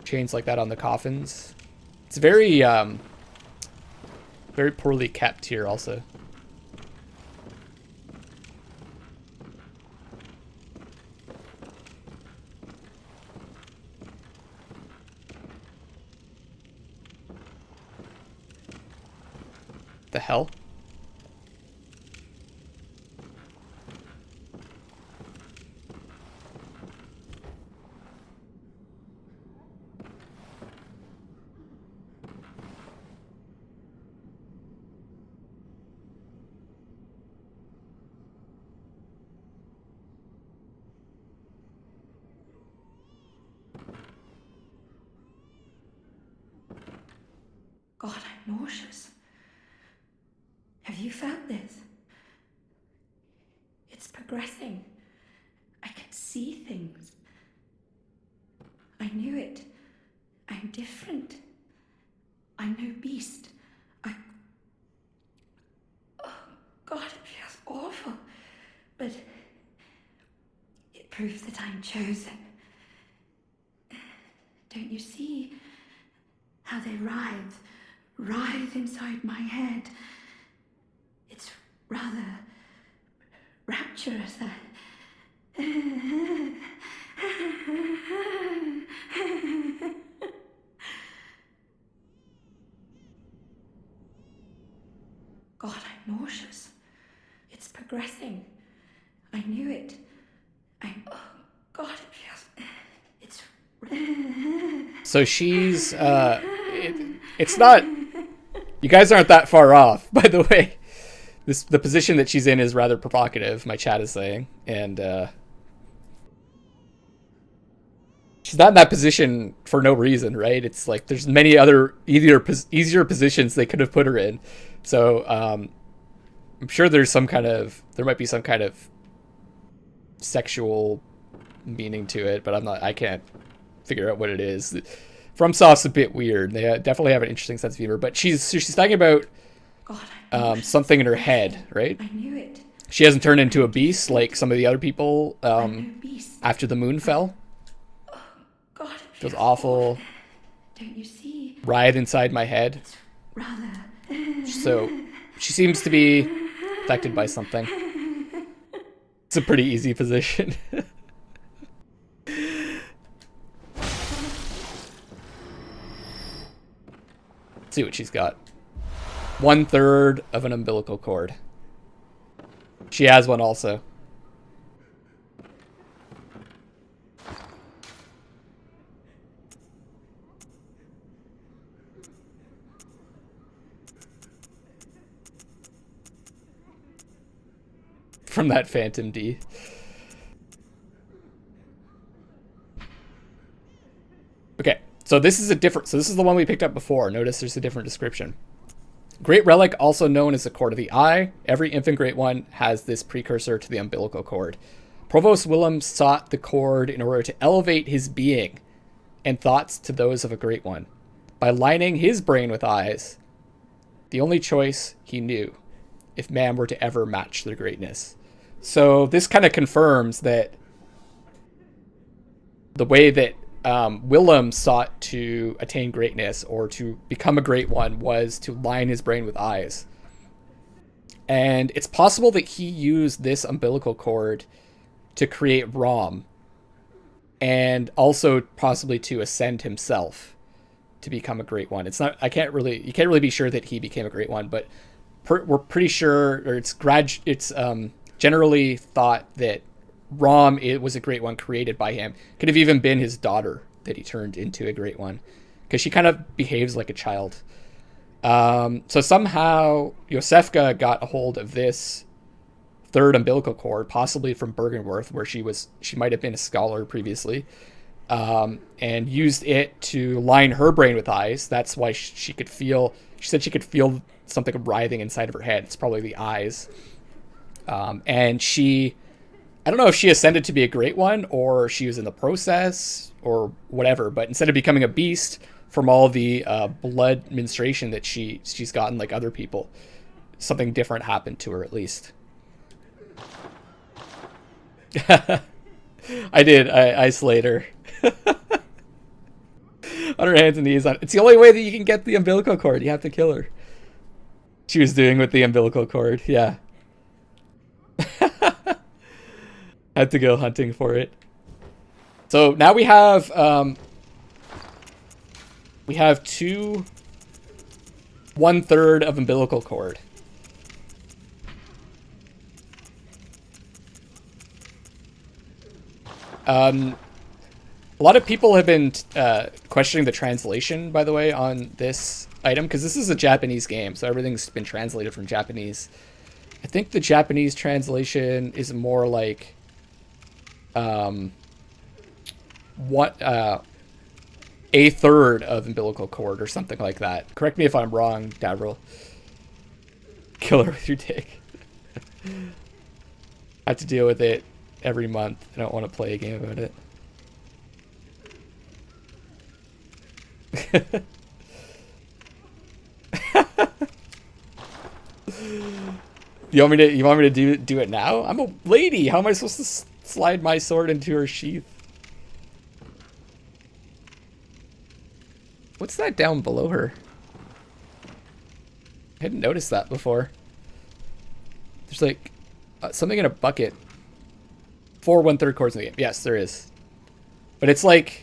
Chains like that on the coffins. It's very, very poorly kept here also. The hell? God, I'm nauseous. Have you felt this? It's progressing. I can see things. I knew it. I'm different. I'm no beast. Oh, God, it feels awful. But it proves that I'm chosen. Don't you see how they writhe inside my head? It's rather rapturous. God, I'm nauseous. It's progressing. I knew it. Oh, God, it feels... It's... So she's, it's not... You guys aren't that far off, by the way. The position that she's in is rather provocative, my chat is saying. And, she's not in that position for no reason, right? It's like there's many other easier positions they could have put her in. So, I'm sure there might be some kind of sexual meaning to it, but I can't figure out what it is. FromSoft's a bit weird. They definitely have an interesting sense of humor, but she's talking about something in her head, right? I knew it. She hasn't turned into a beast like some of the other people after the moon fell. Oh, God, it feels awful. Don't you see? Writhe inside my head. It's rather... So she seems to be affected by something. It's a pretty easy position. See what she's got. 1/3 of an umbilical cord. She has one also. from that Phantom D. Okay, so this is this is the one we picked up before. Notice there's a different description. Great Relic, also known as the Cord of the Eye. Every infant Great One has this precursor to the umbilical cord. Provost Willem sought the cord in order to elevate his being and thoughts to those of a Great One by lining his brain with eyes, the only choice he knew if man were to ever match their greatness. So this kind of confirms that the way that Willem sought to attain greatness or to become a Great One was to line his brain with eyes. And it's possible that he used this umbilical cord to create Rom, and also possibly to ascend himself to become a Great One. It's not, you can't really be sure that he became a Great One, but we're pretty sure, or it's generally thought that Rom, it was a Great One created by him. Could have even been his daughter that he turned into a Great One, because she kind of behaves like a child. So somehow Yosefka got a hold of this third umbilical cord, possibly from Bergenworth, where she might have been a scholar previously, and used it to line her brain with eyes. That's why she said she could feel something writhing inside of her head. It's probably the eyes. And I don't know if she ascended to be a Great One or she was in the process or whatever, but instead of becoming a beast from all the blood menstruation that she's gotten like other people, something different happened to her at least. I did. I slayed her. On her hands and knees. It's the only way that you can get the umbilical cord. You have to kill her. She was doing with the umbilical cord. Yeah. Had to go hunting for it. So now we have 2 1/3 of umbilical cord. A lot of people have been questioning the translation, by the way, on this item, because this is a Japanese game, so everything's been translated from Japanese. I think the Japanese translation is more like a third of umbilical cord or something like that. Correct me if I'm wrong, Davril. Kill her with your dick. I have to deal with it every month. I don't want to play a game about it. You want me to do it now? I'm a lady. How am I supposed to slide my sword into her sheath? What's that down below her? I hadn't noticed that before. There's like something in a bucket. 4 1/3 chords in the game. Yes, there is. But it's like,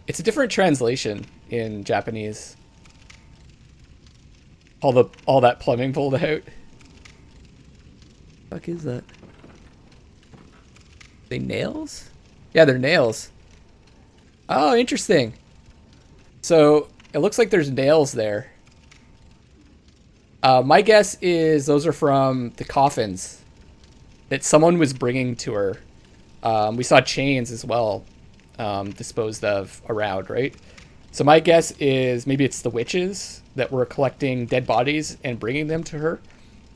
it's a different translation in Japanese. All that plumbing pulled out. What the fuck is that? Are they nails? Yeah, they're nails. Oh, interesting. So it looks like there's nails there. My guess is those are from the coffins that someone was bringing to her. We saw chains as well, disposed of around, right? So my guess is maybe it's the witches that were collecting dead bodies and bringing them to her.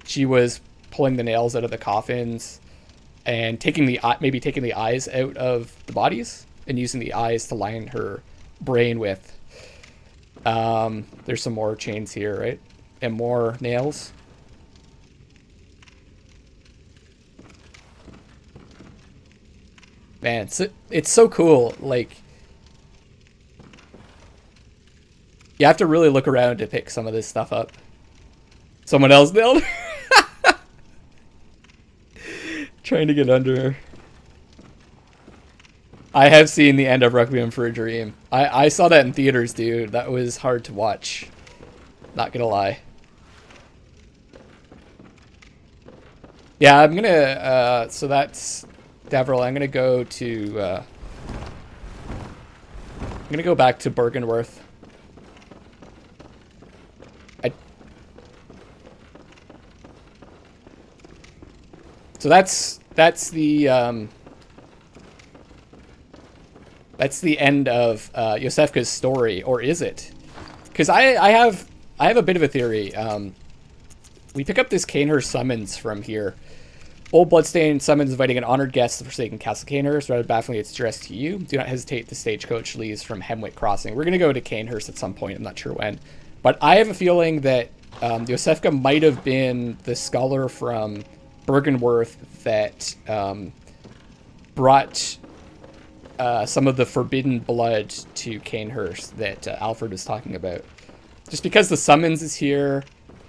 She was pulling the nails out of the coffins and taking the eyes out of the bodies and using the eyes to line her brain with. There's some more chains here, right? And more nails. Man, it's so cool. Like, you have to really look around to pick some of this stuff up. Someone else nailed her. Trying to get under her. I have seen the end of Requiem for a Dream. I saw that in theaters, dude. That was hard to watch. Not gonna lie. Yeah, I'm gonna, so that's Davril. I'm gonna go to, I'm gonna go back to Bergenworth. So that's the end of Yosefka's story, or is it? Because I have a bit of a theory. We pick up this Canehurst summons from here. Old Bloodstained summons inviting an honored guest to the Forsaken Castle Canehurst. Rather baffling, it's addressed to you. Do not hesitate. The stagecoach leaves from Hemwick Crossing. We're going to go to Canehurst at some point. I'm not sure when. But I have a feeling that Yosefka might have been the scholar from Bergenworth that brought some of the forbidden blood to Canehurst that Alfred was talking about. Just because the summons is here,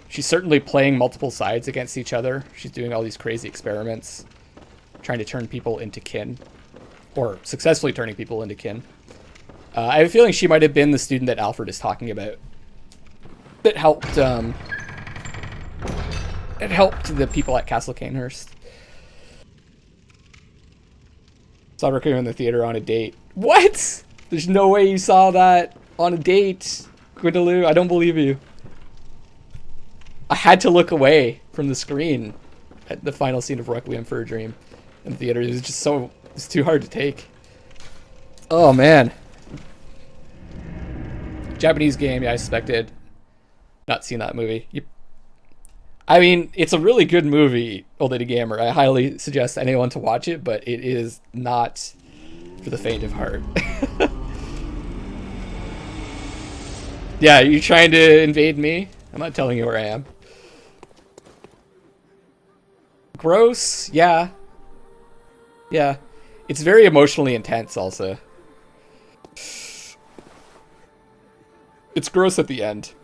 she's certainly playing multiple sides against each other. She's doing all these crazy experiments, trying to turn people into kin, or successfully turning people into kin. I have a feeling she might have been the student that Alfred is talking about. That helped. It helped the people at Castle Canehurst. Saw Ricko in the theater on a date. What? There's no way you saw that on a date, Gwendolyn. I don't believe you. I had to look away from the screen at the final scene of Requiem for a Dream in the theater. It was just so... It's too hard to take. Oh, man. Japanese game, yeah, I suspected. Not seen that movie. I mean, it's a really good movie, Old Lady Gamer. I highly suggest anyone to watch it, but it is not for the faint of heart. Yeah, you trying to invade me? I'm not telling you where I am. Gross, yeah. Yeah. It's very emotionally intense also. It's gross at the end.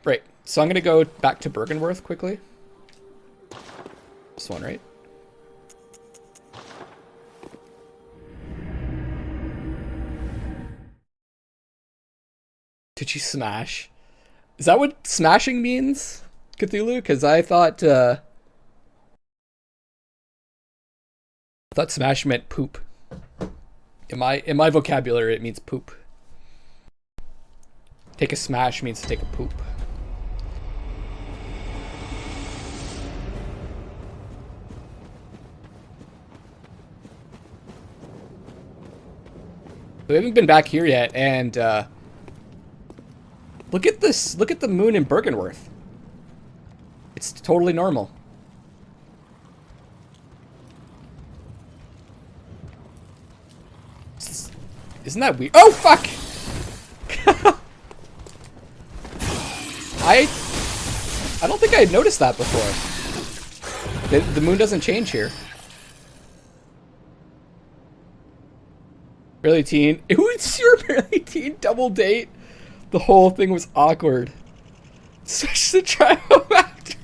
Right. So I'm gonna go back to Bergenworth quickly. This one, right? Did you smash? Is that what smashing means, Cthulhu? Because I thought smash meant poop. In my vocabulary, it means poop. Take a smash means to take a poop. We haven't been back here yet, and look at this. Look at the moon in Bergenworth. It's totally normal. Isn't that weird? Oh, fuck! I don't think I had noticed that before. The moon doesn't change here. Barely Teen. Who's your Barely Teen double date? The whole thing was awkward. Switch the trial actor.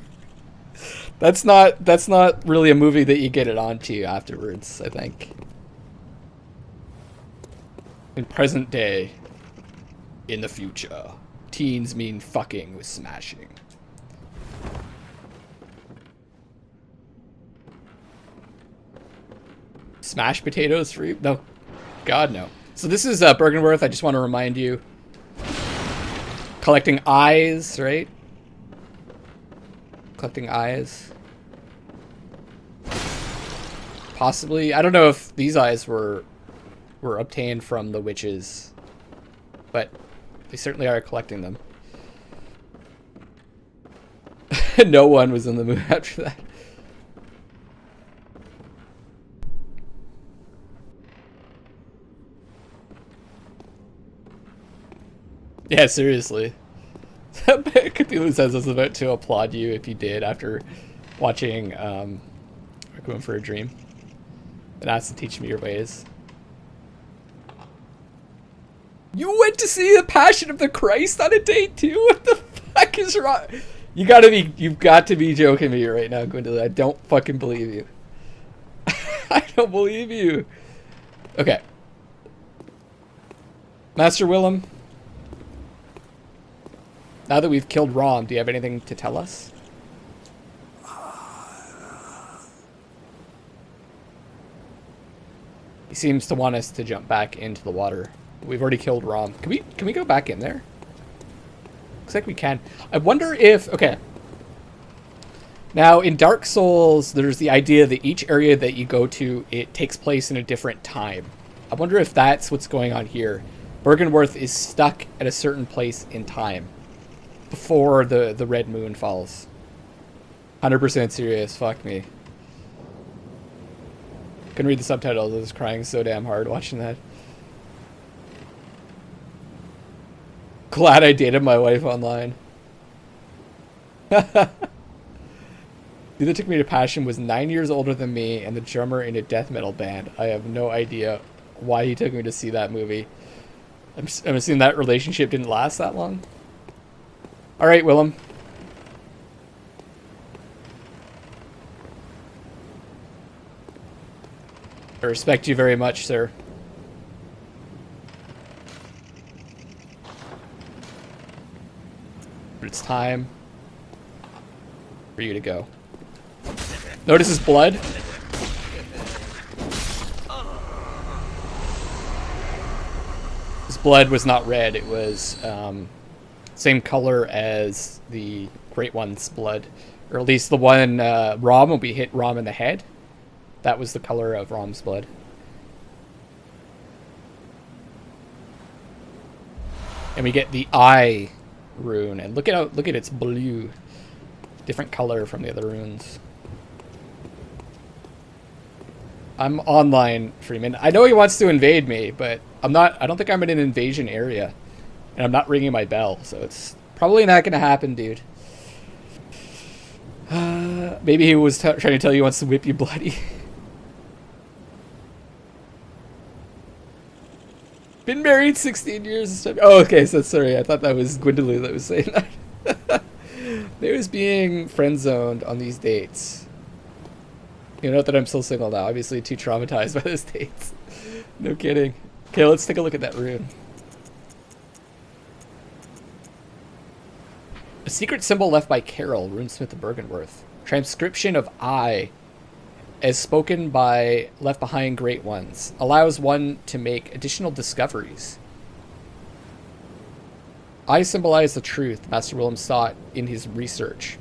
That's not really a movie that you get it onto afterwards, I think. In present day, in the future, teens mean fucking with smashing. Smash potatoes for you? No. God, no. So this is Bergenworth. I just want to remind you. Collecting eyes, right? Collecting eyes. Possibly. I don't know if these eyes were obtained from the witches. But they certainly are collecting them. No one was in the mood after that. Yeah, seriously. Cthulhu says I was about to applaud you if you did after watching Requiem for a Dream. And asked to teach me your ways. You went to see The Passion of the Christ on a date too? What the fuck is wrong? You've got to be joking me right now, Gwendolyn. I don't fucking believe you. I don't believe you. Okay. Master Willem. Now that we've killed Rom, do you have anything to tell us? He seems to want us to jump back into the water. We've already killed Rom. Can we go back in there? Looks like we can. I wonder if... Okay. Now, in Dark Souls, there's the idea that each area that you go to, it takes place in a different time. I wonder if that's what's going on here. Byrgenwerth is stuck at a certain place in time before the red moon falls. 100% serious. Fuck me. Couldn't read the subtitles. I was crying so damn hard watching that. Glad I dated my wife online. The dude that took me to Passion was 9 years older than me and the drummer in a death metal band. I have no idea why he took me to see that movie. I'm assuming that relationship didn't last that long. Alright, Willem. I respect you very much, sir. But it's time for you to go. Notice his blood. His blood was not red. It was same color as the Great One's blood. Or at least the one Rom, when we hit Rom in the head. That was the color of Rom's blood. And we get the eye rune. And look at its blue. Different color from the other runes. I'm online, Freeman. I know he wants to invade me, but I don't think I'm in an invasion area. And I'm not ringing my bell, so it's probably not gonna happen, dude. Maybe he was trying to tell you he wants to whip you bloody. Been married 16 years. Oh, okay, so sorry. I thought that was Gwendolyn that was saying that. They was being friend-zoned on these dates. You know that I'm still single now. Obviously too traumatized by those dates. No kidding. Okay, let's take a look at that rune. A secret symbol left by Carol, runesmith of Byrgenwerth. Transcription of I, as spoken by left behind great ones, allows one to make additional discoveries. I symbolize the truth Master Willem sought in his research.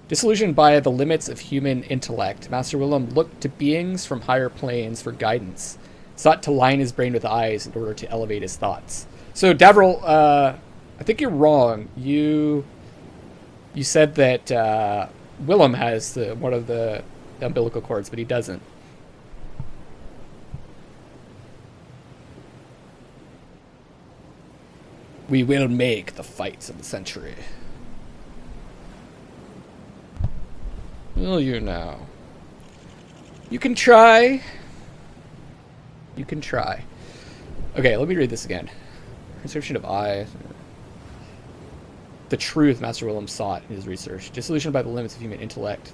Disillusioned by the limits of human intellect, Master Willem looked to beings from higher planes for guidance, sought to line his brain with eyes in order to elevate his thoughts. So, Davril, I think you're wrong. You said that Willem has one of the umbilical cords, but he doesn't. We will make the fights of the century. Will you now? You can try. You can try. Okay, let me read this again. Transcription of I. The truth Master Willem sought in his research. Disillusioned by the limits of human intellect.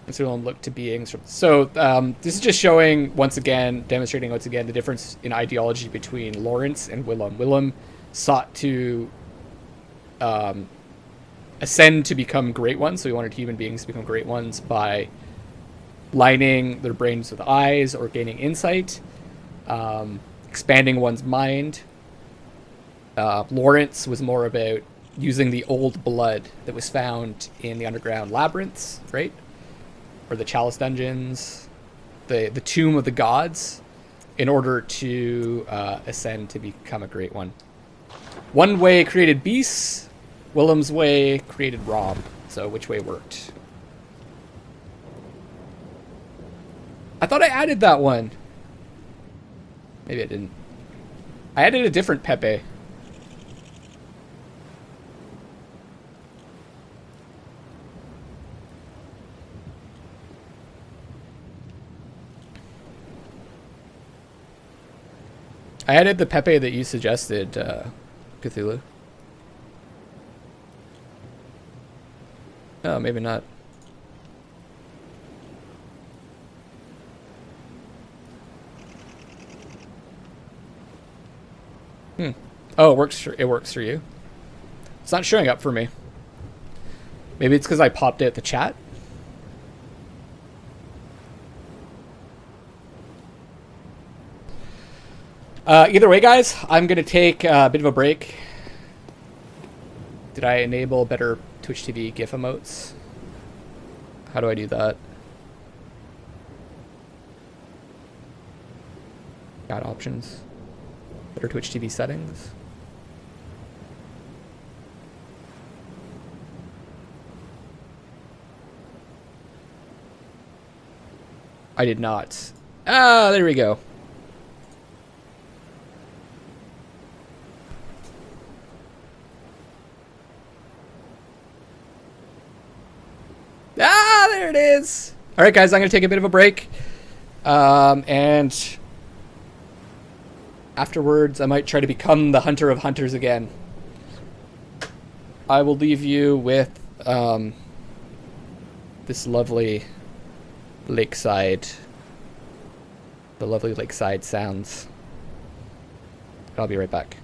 Master Willem looked to beings from... So, this is just showing, once again, demonstrating once again, the difference in ideology between Lawrence and Willem. Willem sought to ascend to become great ones, so he wanted human beings to become great ones by lining their brains with eyes or gaining insight, expanding one's mind. Lawrence was more about using the old blood that was found in the underground labyrinths, right? Or the chalice dungeons, the tomb of the gods, in order to ascend to become a great one. One way created beasts, Willem's way created Rom. So which way worked? I thought I added that one. Maybe I didn't. I added a different Pepe. I added the Pepe that you suggested, Cthulhu. Oh, maybe not. Oh, it works for you. It's not showing up for me. Maybe it's because I popped it at the chat. Either way, guys, I'm going to take a bit of a break. Did I enable better Twitch TV GIF emotes? How do I do that? Got options. Better Twitch TV settings. I did not. Ah, there we go. Ah, there it is. All right, guys, I'm going to take a bit of a break. And afterwards, I might try to become the hunter of hunters again. I will leave you with this lovely lakeside, the lovely lakeside sounds. I'll be right back.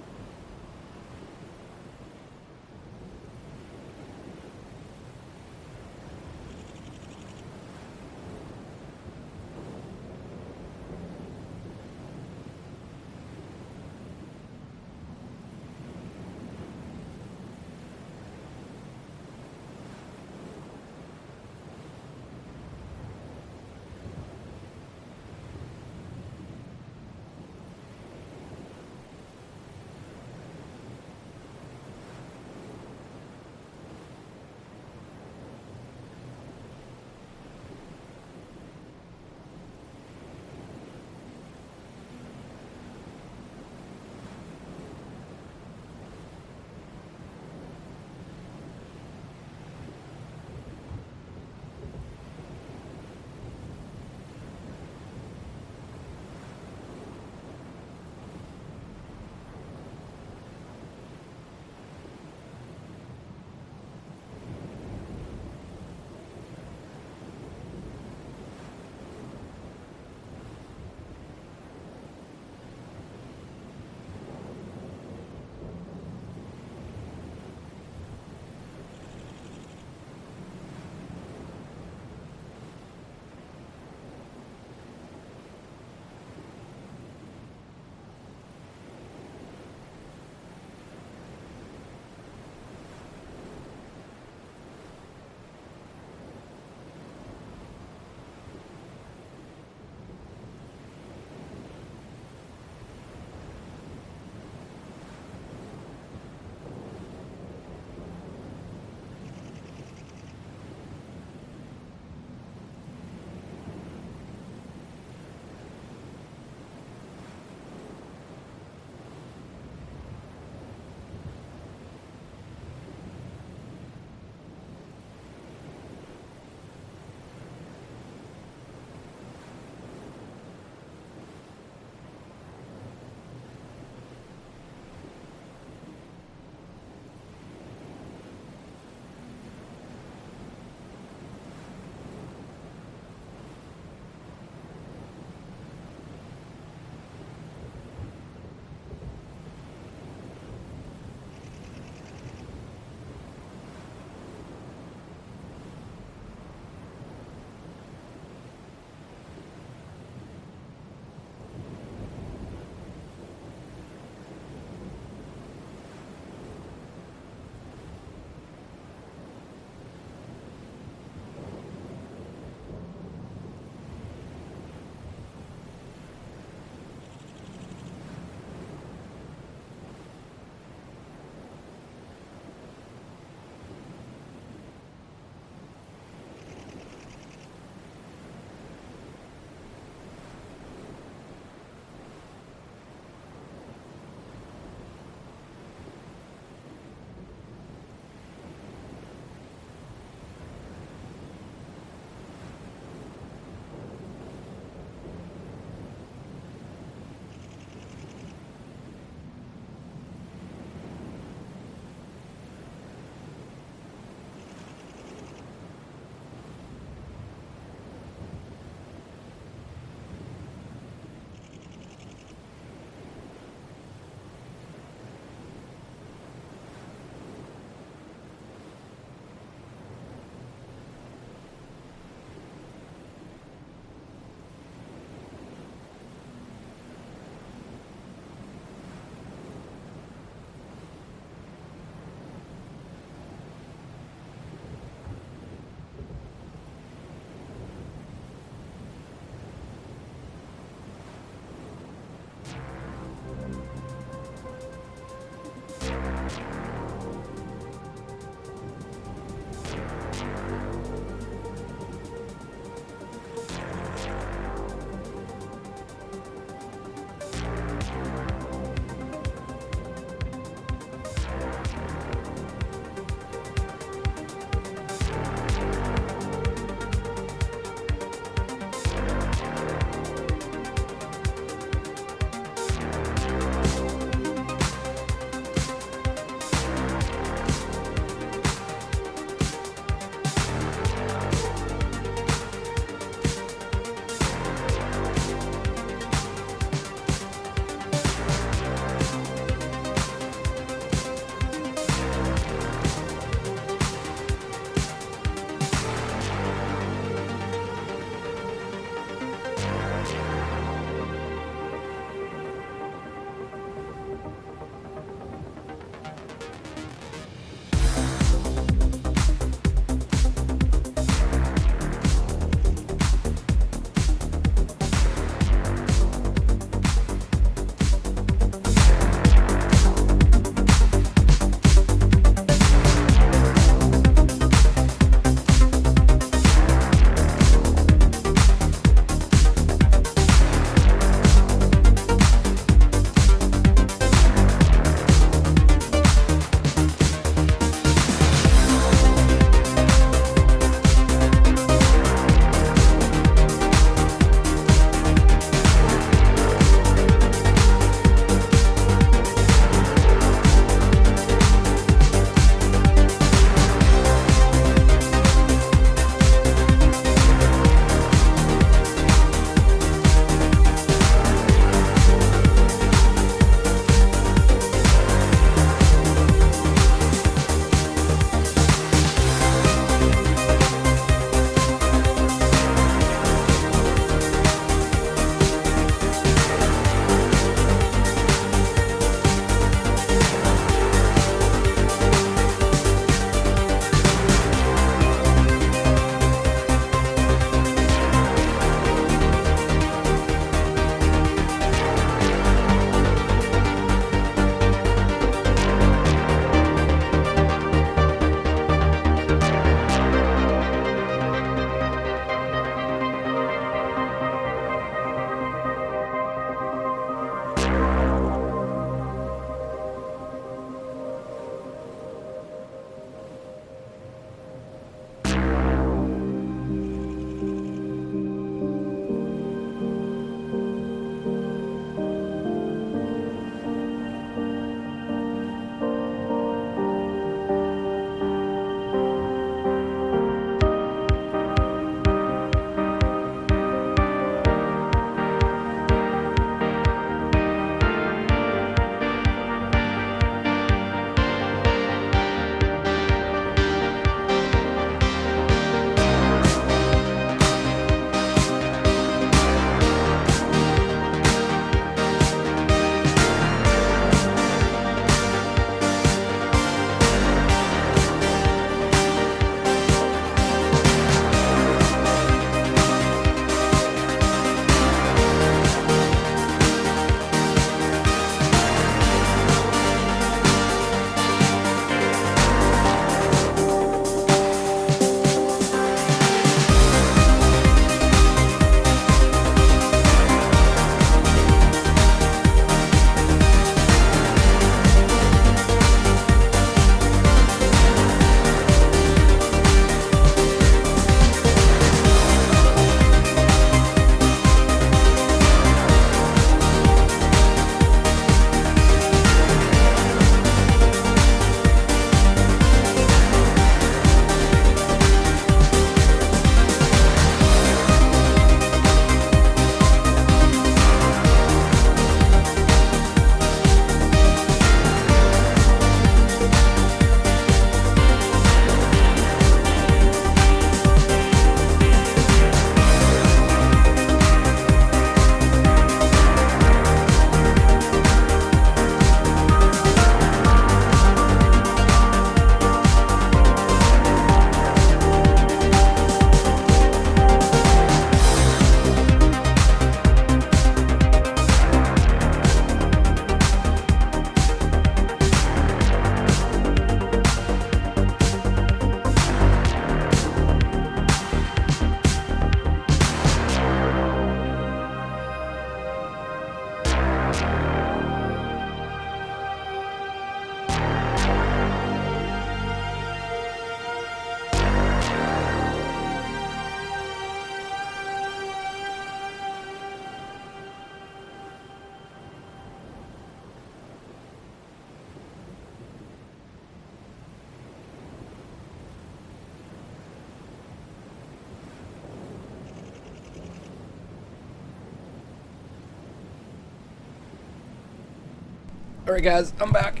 Alright guys, I'm back.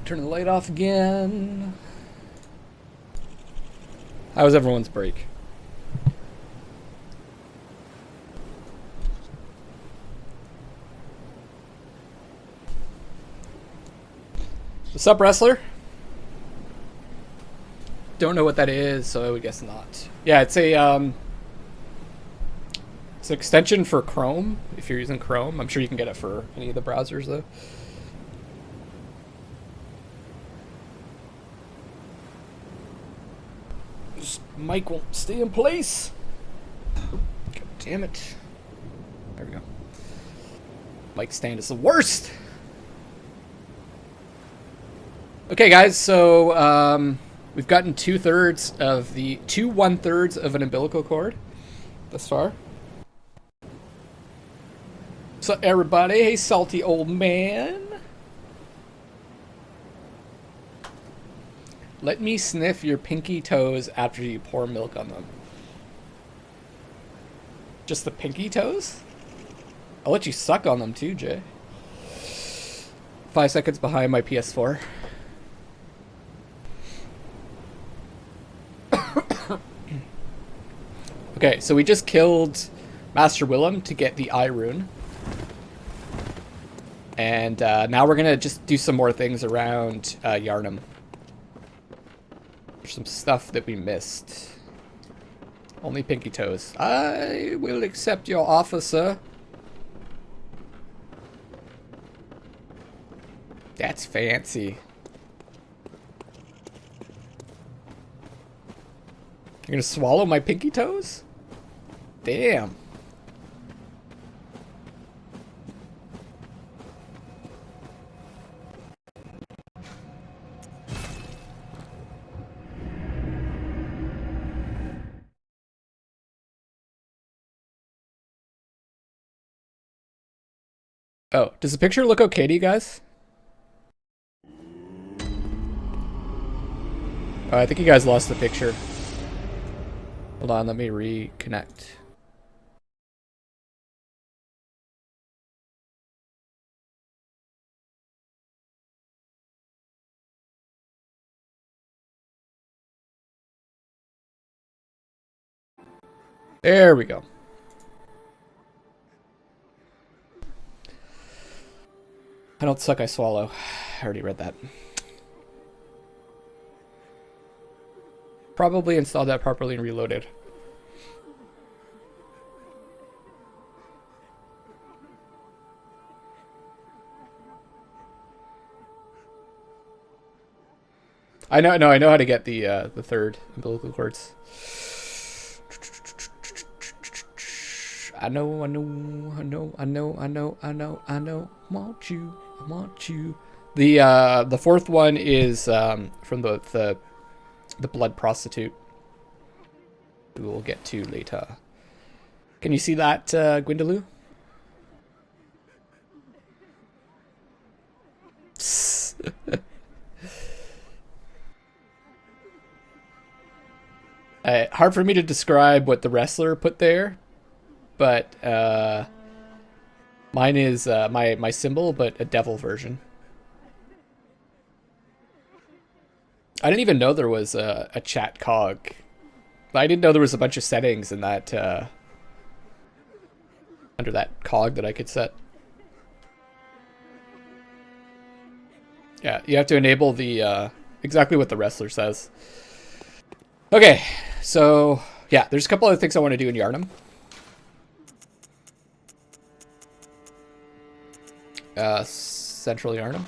Turn the light off again. How was everyone's break? What's up, wrestler? Don't know what that is, so I would guess not. Yeah, it's a it's an extension for Chrome. If you're using Chrome, I'm sure you can get it for any of the browsers though. This mic won't stay in place. God damn it! There we go. Mic stand is the worst. Okay, guys. So we've gotten 2/3 of the 1/3 of an umbilical cord thus far. So everybody, hey salty old man. Let me sniff your pinky toes after you pour milk on them. Just the pinky toes? I'll let you suck on them too, Jay. 5 seconds behind my PS4. Okay, so we just killed Master Willem to get the eye rune. And now we're gonna just do some more things around Yharnam. There's some stuff that we missed. Only pinky toes. I will accept your offer, sir. That's fancy. You're gonna swallow my pinky toes? Damn. Oh, does the picture look okay to you guys? Oh, I think you guys lost the picture. Hold on, let me reconnect. There we go. I don't suck, I swallow. I already read that. Probably installed that properly and reloaded. I know how to get the third umbilical cords. I know. Want you. The fourth one is from the blood prostitute. We will get to later. Can you see that, Gwendolyn? Hard for me to describe what the wrestler put there, but mine is my symbol, but a devil version. I didn't even know there was a chat cog. I didn't know there was a bunch of settings in that under that cog that I could set. Yeah, you have to enable the exactly what the wrestler says. Okay, so yeah, there's a couple other things I want to do in Yharnam. Central Yharnam.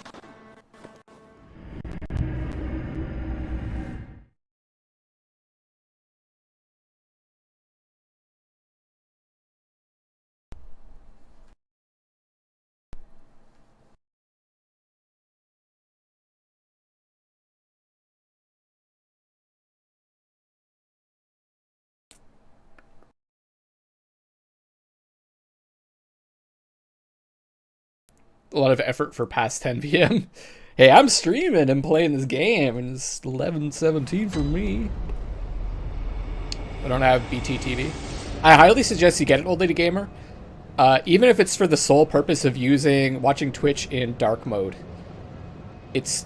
A lot of effort for past 10 p.m. Hey, I'm streaming and playing this game, and it's 11:17 for me. I don't have BTTV. I highly suggest you get an Old Lady Gamer, even if it's for the sole purpose of watching Twitch in dark mode. It's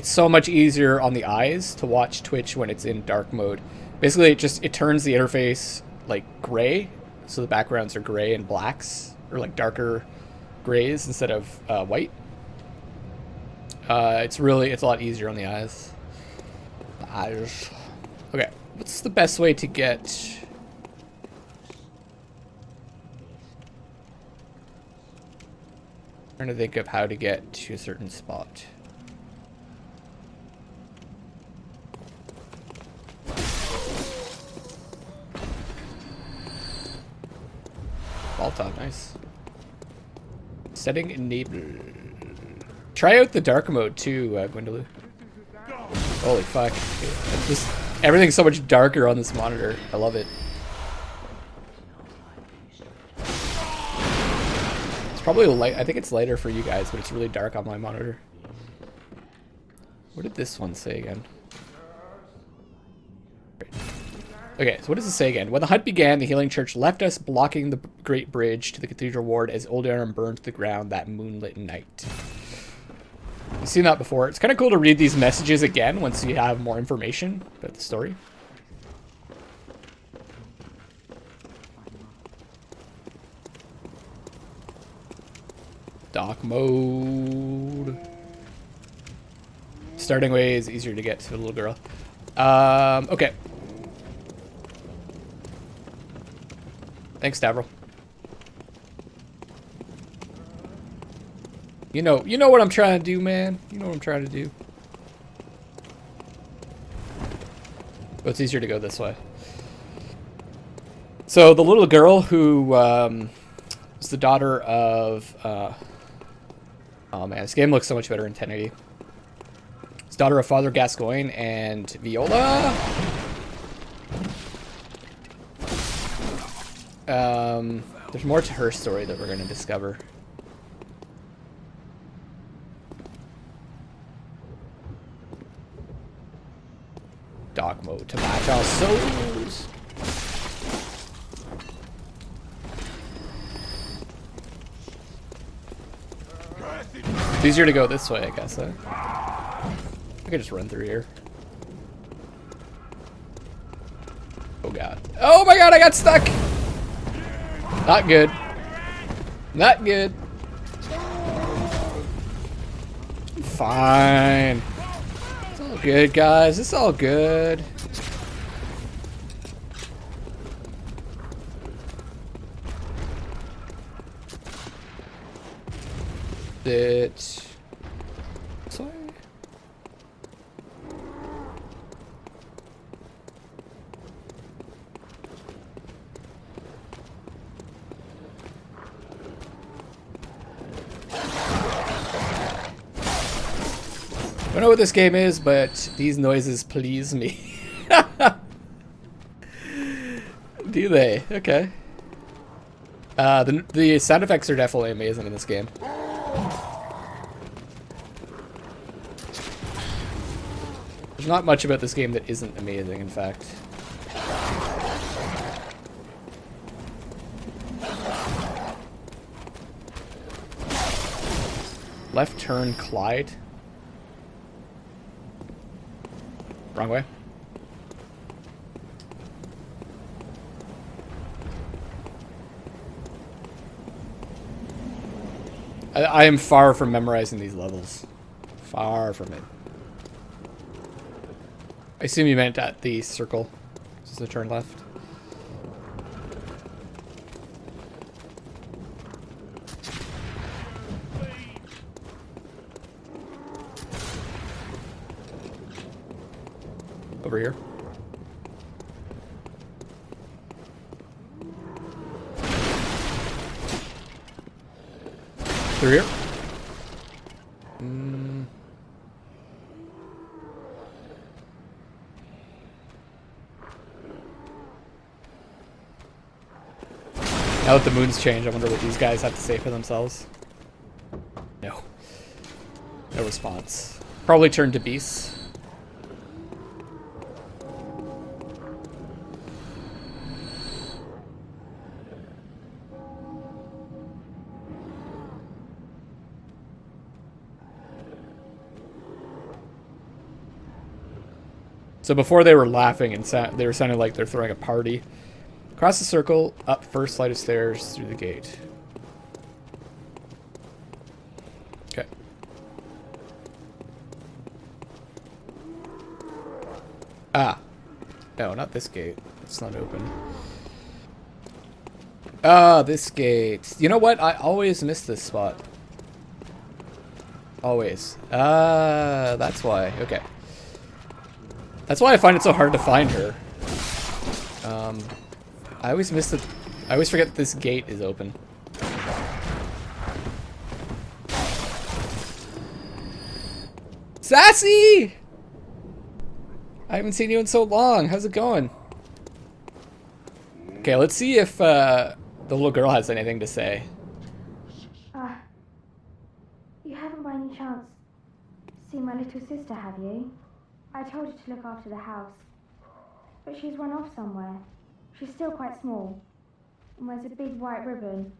so much easier on the eyes to watch Twitch when it's in dark mode. Basically, it turns the interface like gray, so the backgrounds are gray and blacks, or like darker grays instead of white. It's a lot easier on the eyes. Okay, what's the best way to get? I'm trying to think of how to get to a certain spot. Top, nice. Setting enable. Try out the dark mode too, Gwendolyn. Holy fuck. Everything's so much darker on this monitor. I love it. It's probably light. I think it's lighter for you guys, but it's really dark on my monitor. What did this one say again? Okay, so what does it say again? When the hunt began, the healing church left us blocking the great bridge to the cathedral ward as Oldearn burned to the ground that moonlit night. You've seen that before. It's kind of cool to read these messages again once you have more information about the story. Dock mode. Starting way is easier to get to the little girl. Okay. Thanks, Stavro. You know what I'm trying to do, man. You know what I'm trying to do. But it's easier to go this way. So the little girl who is the daughter of oh man, this game looks so much better in 1080. It's daughter of Father Gascoigne and Viola. There's more to her story that we're going to discover. Dog mode to match our souls. It's easier to go this way, I guess. I could just run through here. Oh god. Oh my god, I got stuck! Not good. Not good. Fine. It's all good, guys. It's all good. This way. I don't know what this game is, but these noises please me. Do they? Okay. The sound effects are definitely amazing in this game. There's not much about this game that isn't amazing, in fact. Left turn Clyde. Wrong way. I am far from memorizing these levels. Far from it. I assume you meant at the circle. This is a turn left. Over here. Through here. Now that the moon's changed, I wonder what these guys have to say for themselves. No. No response. Probably turn to beasts. So before they were laughing and they were sounding like they're throwing a party. Cross the circle, up first flight of stairs, through the gate. Okay. Ah. No, not this gate. It's not open. Ah, this gate. You know what? I always miss this spot. Always. Ah, that's why. Okay. That's why I find it so hard to find her. I always miss the... I always forget that this gate is open. Sassy! I haven't seen you in so long. How's it going? Okay, let's see if the little girl has anything to say. You haven't by any chance seen my little sister, have you? I told her to look after the house, but she's run off somewhere. She's still quite small and wears a big white ribbon.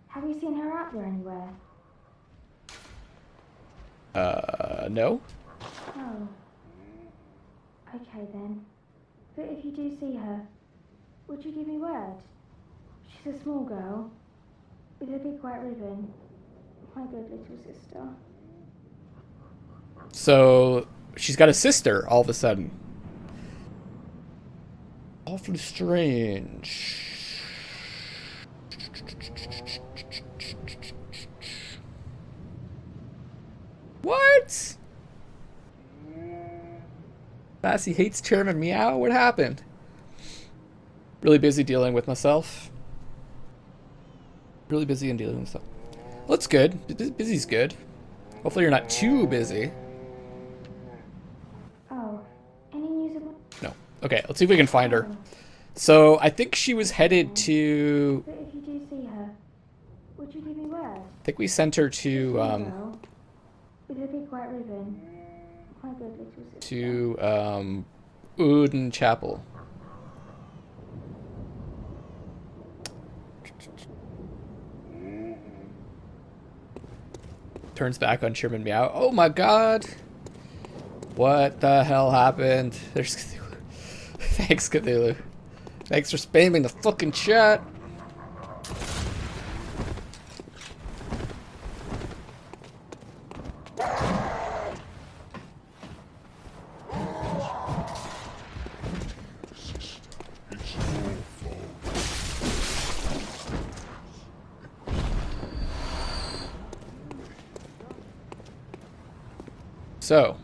Have you seen her out there anywhere? No? Oh. Okay then. But if you do see her, would you give me word? She's a small girl with a big white ribbon. My good little sister. So, she's got a sister all of a sudden. Awfully strange. What? Sassy hates Chairman Meow? What happened? Really busy dealing with myself. Really busy and dealing with stuff. Well, that's good. Busy's good. Hopefully you're not too busy. Oh, any news about... No. Okay, let's see if we can find her. So, I think she was headed to... But if you do see her, would you give me word? I think we sent her to, Girl with a big white ribbon. My good little sister. to, Uden Chapel. Turns back on Chairman Meow. Oh my god! What the hell happened? There's Cthulhu. Thanks, Cthulhu. Thanks for spamming the fucking chat. So,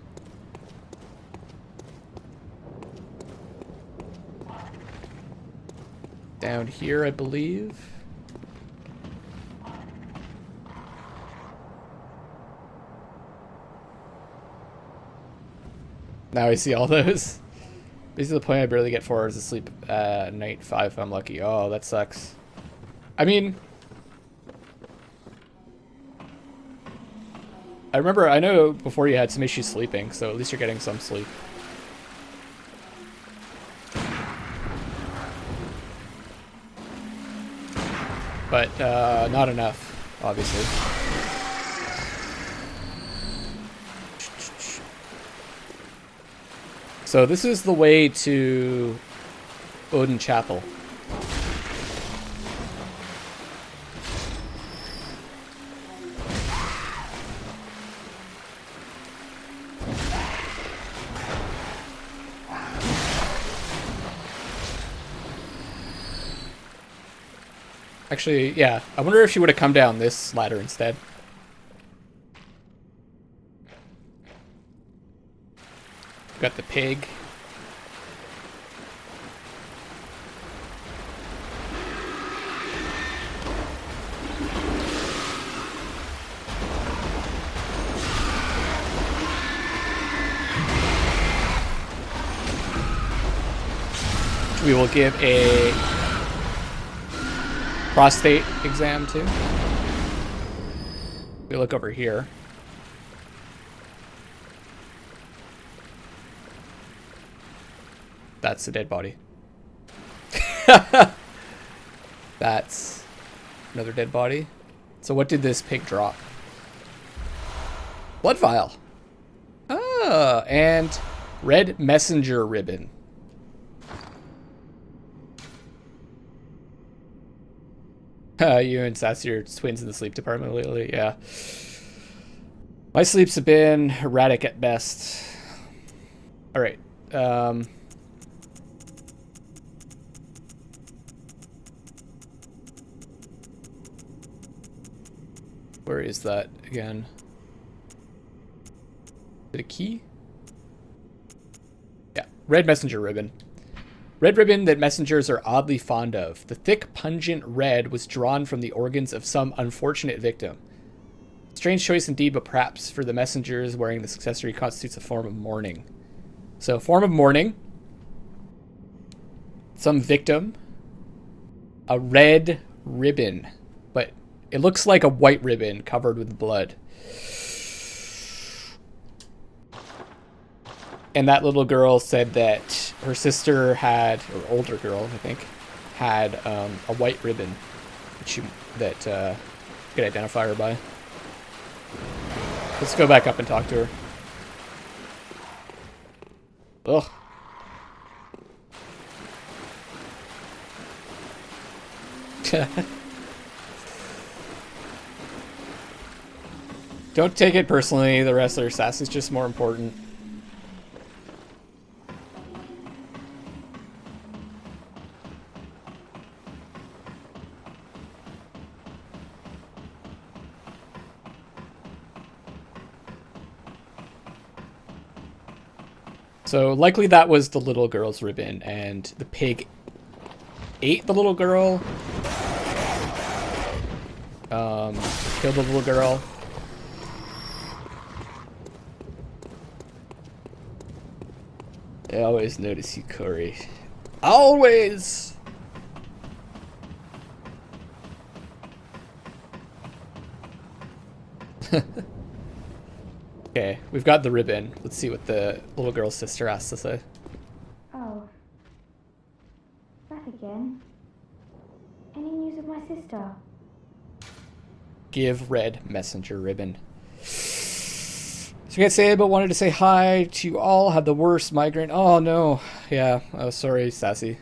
down here, I believe. Now I see all those. This is the point I barely get 4 hours of sleep at night, 5 if I'm lucky. Oh, that sucks. I mean, I know before you had some issues sleeping, so at least you're getting some sleep. But, not enough, obviously. So this is the way to Odin Chapel. Actually, yeah. I wonder if she would have come down this ladder instead. Got the pig. We will give a prostate exam too. We look over here. That's the dead body. That's another dead body. So what did this pig drop? Blood vial. Ah, and Red messenger ribbon. You and Sassy are twins in the sleep department lately. Yeah. My sleeps have been erratic at best. All right. Where is that again? Is it a key? Yeah. Red messenger ribbon. Red ribbon that messengers are oddly fond of. The thick, pungent red was drawn from the organs of some unfortunate victim. Strange choice indeed, but perhaps for the messengers wearing this accessory constitutes a form of mourning. So, form of mourning. Some victim. A red ribbon. But it looks like a white ribbon covered with blood. And that little girl said that her sister had, or older girl, I think, had a white ribbon that could identify her by. Let's go back up and talk to her. Ugh. Don't take it personally. The rest of her sass is just more important. So likely that was the little girl's ribbon, and the pig ate the little girl. Killed the little girl. I always notice you, Corey. Always! Okay, we've got the ribbon. Let's see what the little girl's sister has to say. Oh. Back again. Any news of my sister? Give red messenger ribbon. So I can't say it, but wanted to say hi to you all. Had the worst migraine. Oh no. Yeah. Oh, sorry, Sassy.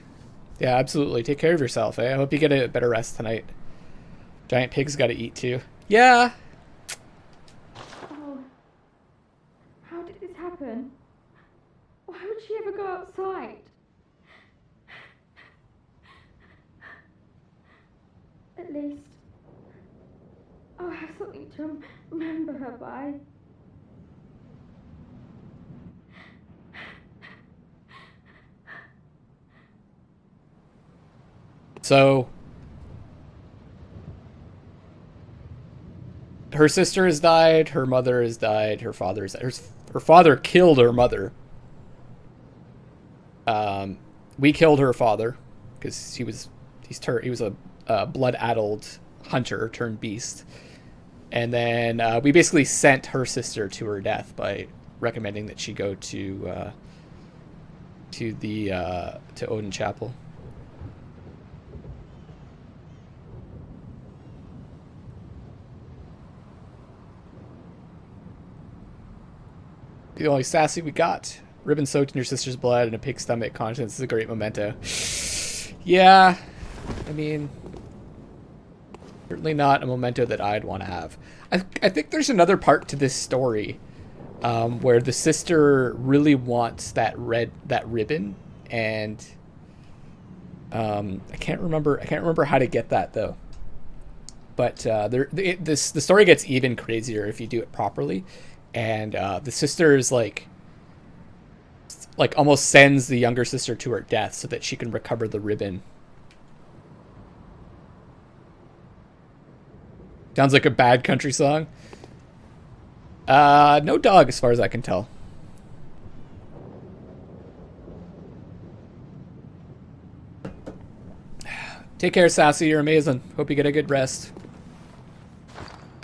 Yeah, absolutely. Take care of yourself, eh? I hope you get a better rest tonight. Giant pig's got to eat too. Yeah. Oh. How did this happen? Why would she ever go outside? At least I'll have something to remember her by. So her sister has died, her mother has died, her father has died. Her father killed her mother. We killed her father because he was a blood-addled hunter turned beast. And then we basically sent her sister to her death by recommending that she go to Odin Chapel. The only sassy we got. Ribbon soaked in your sister's blood and a pig's stomach. Contents is a great memento. Yeah, I mean, certainly not a memento that I'd want to have. I think there's another part to this story where the sister really wants that ribbon, and I can't remember how to get that though. But the story gets even crazier if you do it properly, and the sister is like almost sends the younger sister to her death so that she can recover the ribbon. Sounds like a bad country song. No dog as far as I can tell. Take care, Sassy. You're amazing. Hope you get a good rest.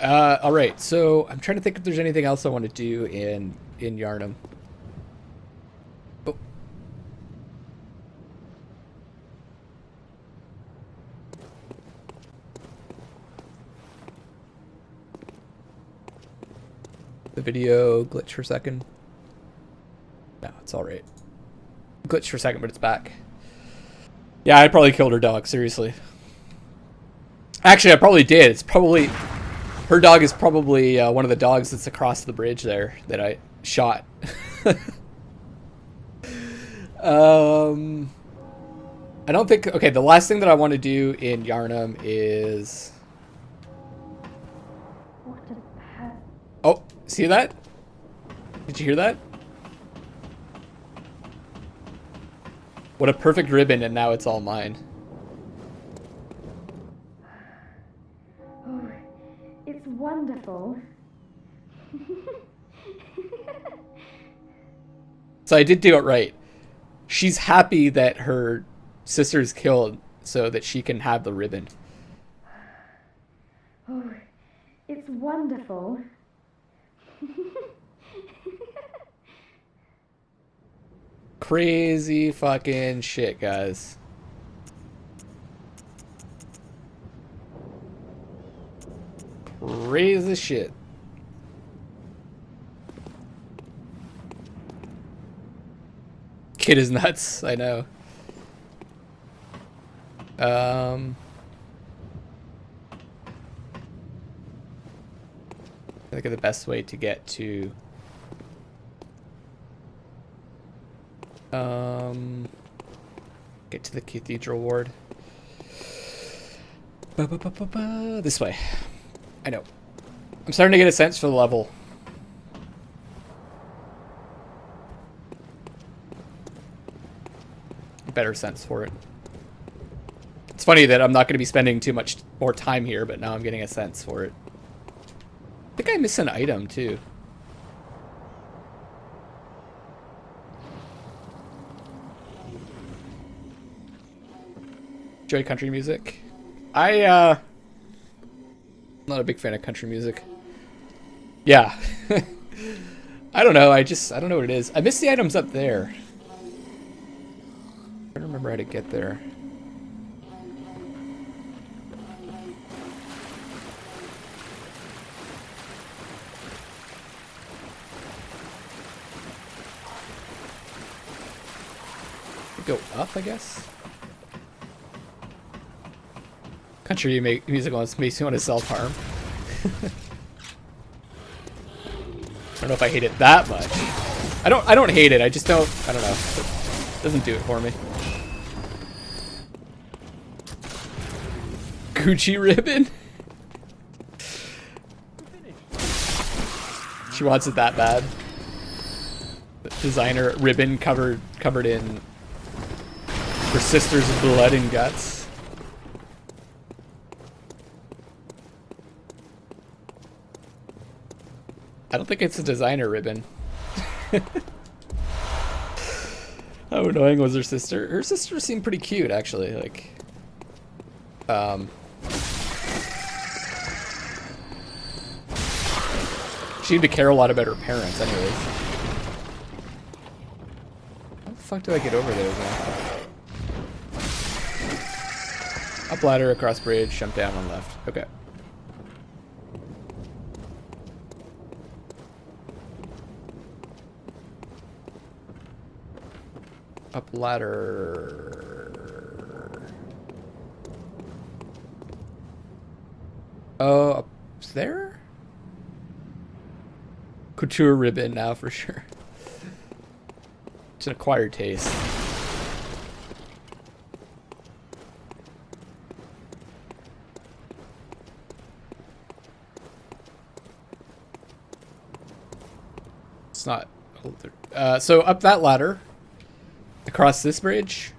Alright, so I'm trying to think if there's anything else I want to do in Yharnam. Oh. The video glitch for a second. No, it's It's alright. Glitched for a second, but it's back. Yeah, I probably killed her dog, seriously. Actually, I probably did. It's probably... Her dog is probably one of the dogs that's across the bridge there that I shot. I don't think... Okay, the last thing that I want to do in Yarnum is... Oh, see that? Did you hear that? What a perfect ribbon, and now it's all mine. Oh, it's wonderful. So I did do it right. She's happy that her sister's killed so that she can have the ribbon. Oh, it's wonderful. Crazy fucking shit, guys. Crazy shit. Kid is nuts, I know. I think the best way to get to get to the cathedral ward. This way. I know. I'm starting to get a sense for the level. Better sense for it. It's funny that I'm not going to be spending too much more time here, but now I'm getting a sense for it. I think I missed an item too. Enjoy country music. I'm not a big fan of country music. Yeah. I don't know. I don't know what it is. I missed the items up there. I don't remember how to get there. Go up, I guess. Country music makes you want to self-harm. I don't know if I hate it that much. I don't hate it. I just don't. I don't know. It doesn't do it for me. Gucci ribbon. She wants it that bad. Designer ribbon covered in her sister's blood and guts. I don't think it's a designer ribbon. How annoying was her sister? Her sister seemed pretty cute, actually. Like, she seemed to care a lot about her parents, anyways. How the fuck do I get over there, then? Up ladder, across bridge, jump down on left. Okay. Up ladder. Oh, up there? Couture ribbon now for sure. It's an acquired taste. It's not. So up that ladder. Across this bridge.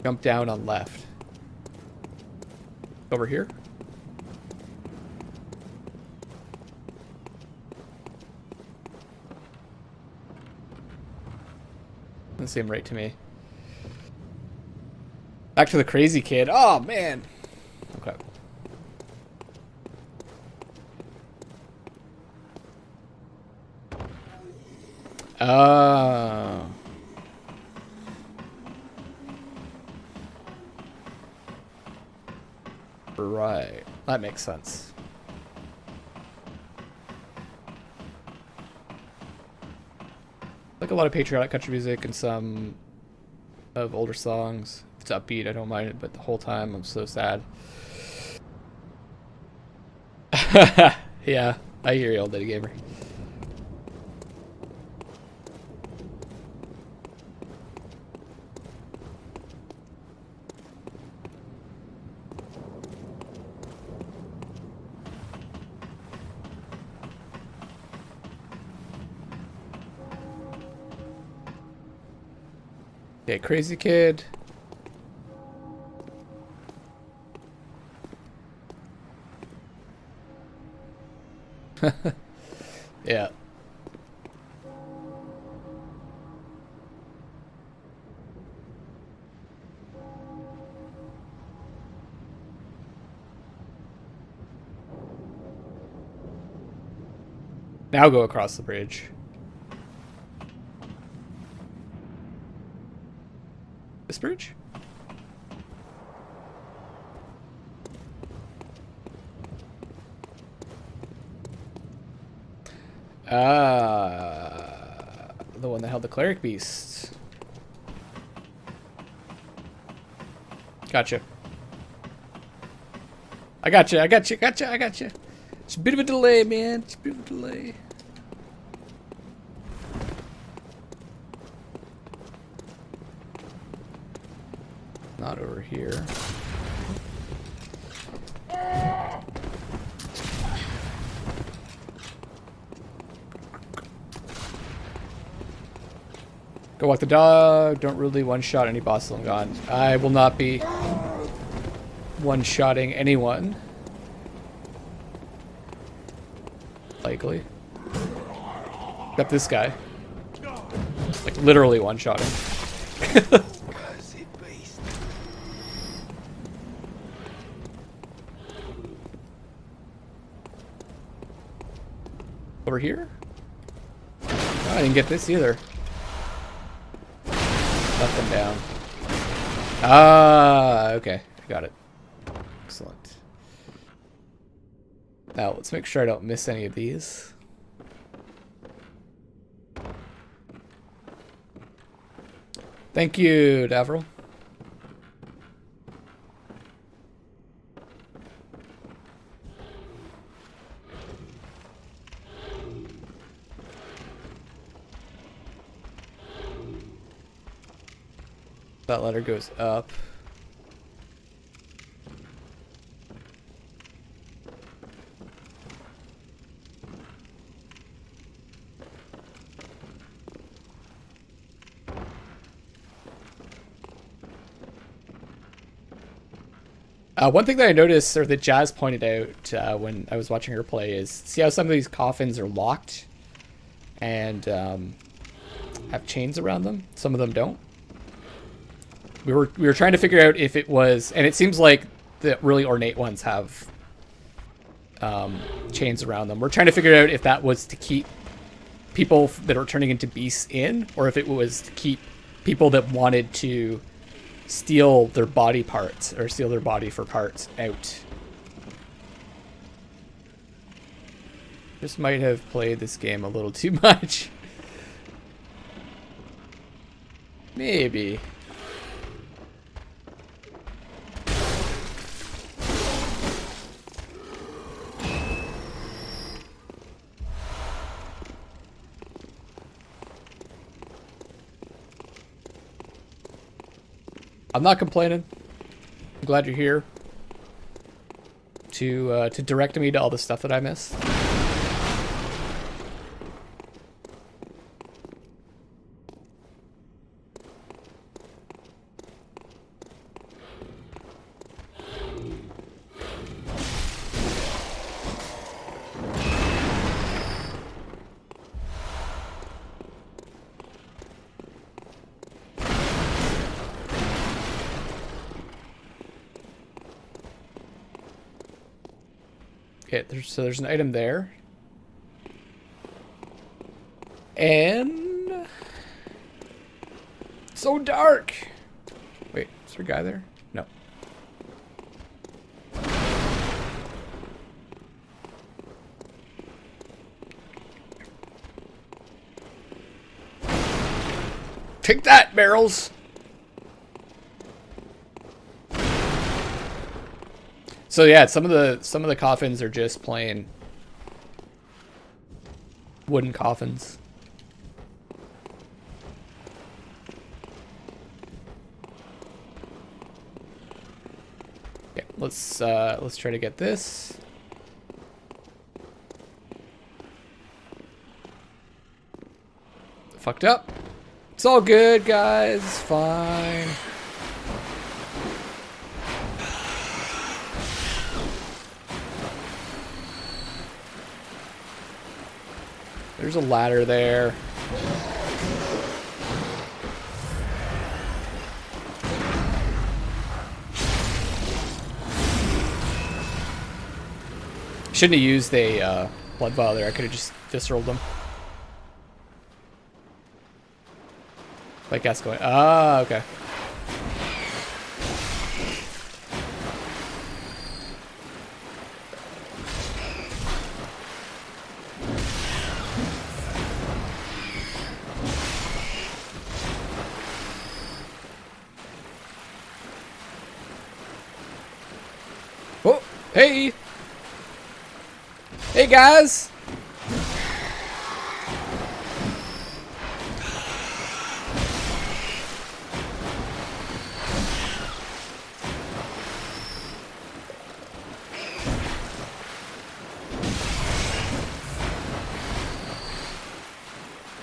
Jump down on left. Over here. Doesn't seem right to me. Back to the crazy kid. Oh man. Okay. Oh. Right. That makes sense. a lot of patriotic country music and some of older songs. If it's upbeat, I don't mind it, but the whole time I'm so sad. Yeah, I hear you, old lady gamer. Okay, crazy kid. Yeah. Now go across the bridge. This bridge? The one that held the cleric beasts. Gotcha. I gotcha. It's a bit of a delay, man. It's a bit of a delay. Not over here. Go walk the dog. Don't really one-shot any boss till I'm gone. I will not be one-shotting anyone. Likely. Except this guy. Like, literally one-shotting. Over here? Oh, I didn't get this either. Nothing down. Ah, okay. I got it. Excellent. Now, let's make sure I don't miss any of these. Thank you, Davril. That ladder goes up. One thing that I noticed, or that Jazz pointed out when I was watching her play, is see how some of these coffins are locked and have chains around them? Some of them don't. We were trying to figure out if it was, and it seems like the really ornate ones have chains around them. We're trying to figure out if that was to keep people that are turning into beasts in, or if it was to keep people that wanted to steal their body parts, or steal their body for parts out. Just might have played this game a little too much. Maybe. I'm not complaining. I'm glad you're here to direct me to all the stuff that I missed. Okay, so there's an item there. And... so dark! Wait, is there a guy there? No. Take that, barrels! So yeah, some of the coffins are just plain wooden coffins. Okay, let's try to get this. Fucked up. It's all good, guys. It's fine. There's a ladder there. Shouldn't have used a blood vial there. I could have just visceraled them. Like that's going. Ah, okay. Oh, hey! Hey guys!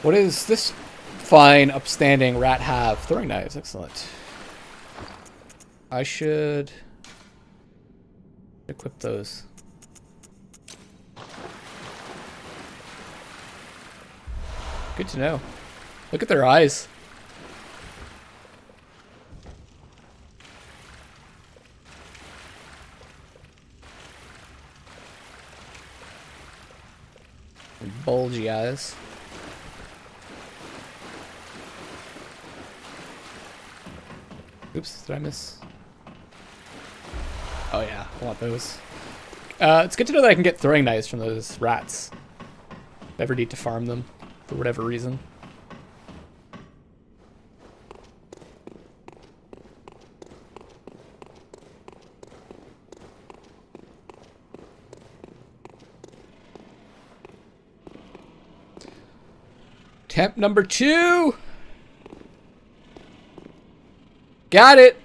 What does this fine, upstanding rat have? Throwing knives, excellent. I should equip those. Good to know. Look at their eyes. Bulgy eyes. Oops, did I miss? Oh yeah, I want those. It's good to know that I can get throwing knives from those rats. If I ever need to farm them, for whatever reason. Temp number 2! Got it!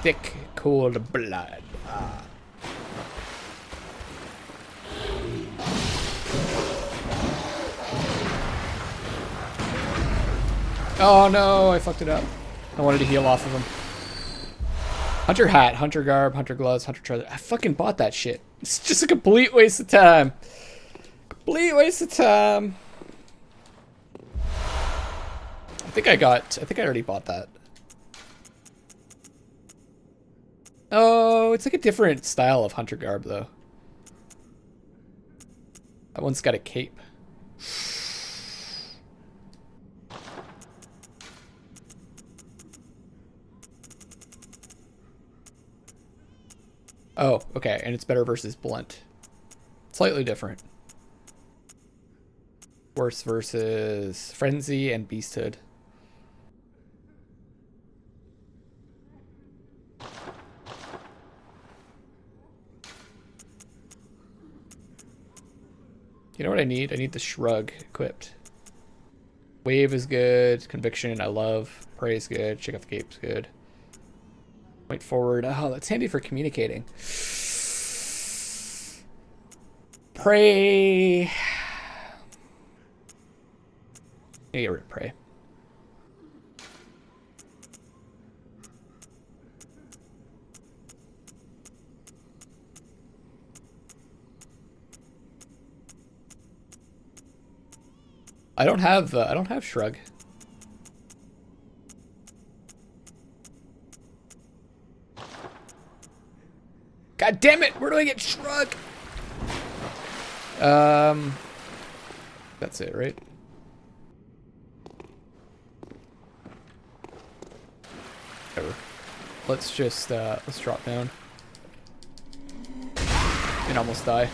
Thick, cold blood. Ah. Oh no, I fucked it up. I wanted to heal off of him. Hunter hat, hunter garb, hunter gloves, hunter treasure. I fucking bought that shit. It's just a complete waste of time. Complete waste of time. I think I already bought that. Oh, it's like a different style of hunter garb though. That one's got a cape. Oh, okay, and it's better versus blunt. Slightly different. Worse versus frenzy and beasthood. You know what I need? I need the shrug equipped. Wave is good. Conviction, I love. Pray is good. Shake off the cape's good. Point forward. Oh, that's handy for communicating. Pray. Yeah, get rid of pray. I don't have shrug. God damn it! Where do I get shrug? That's it, right? Whatever. Let's just let's drop down and almost die.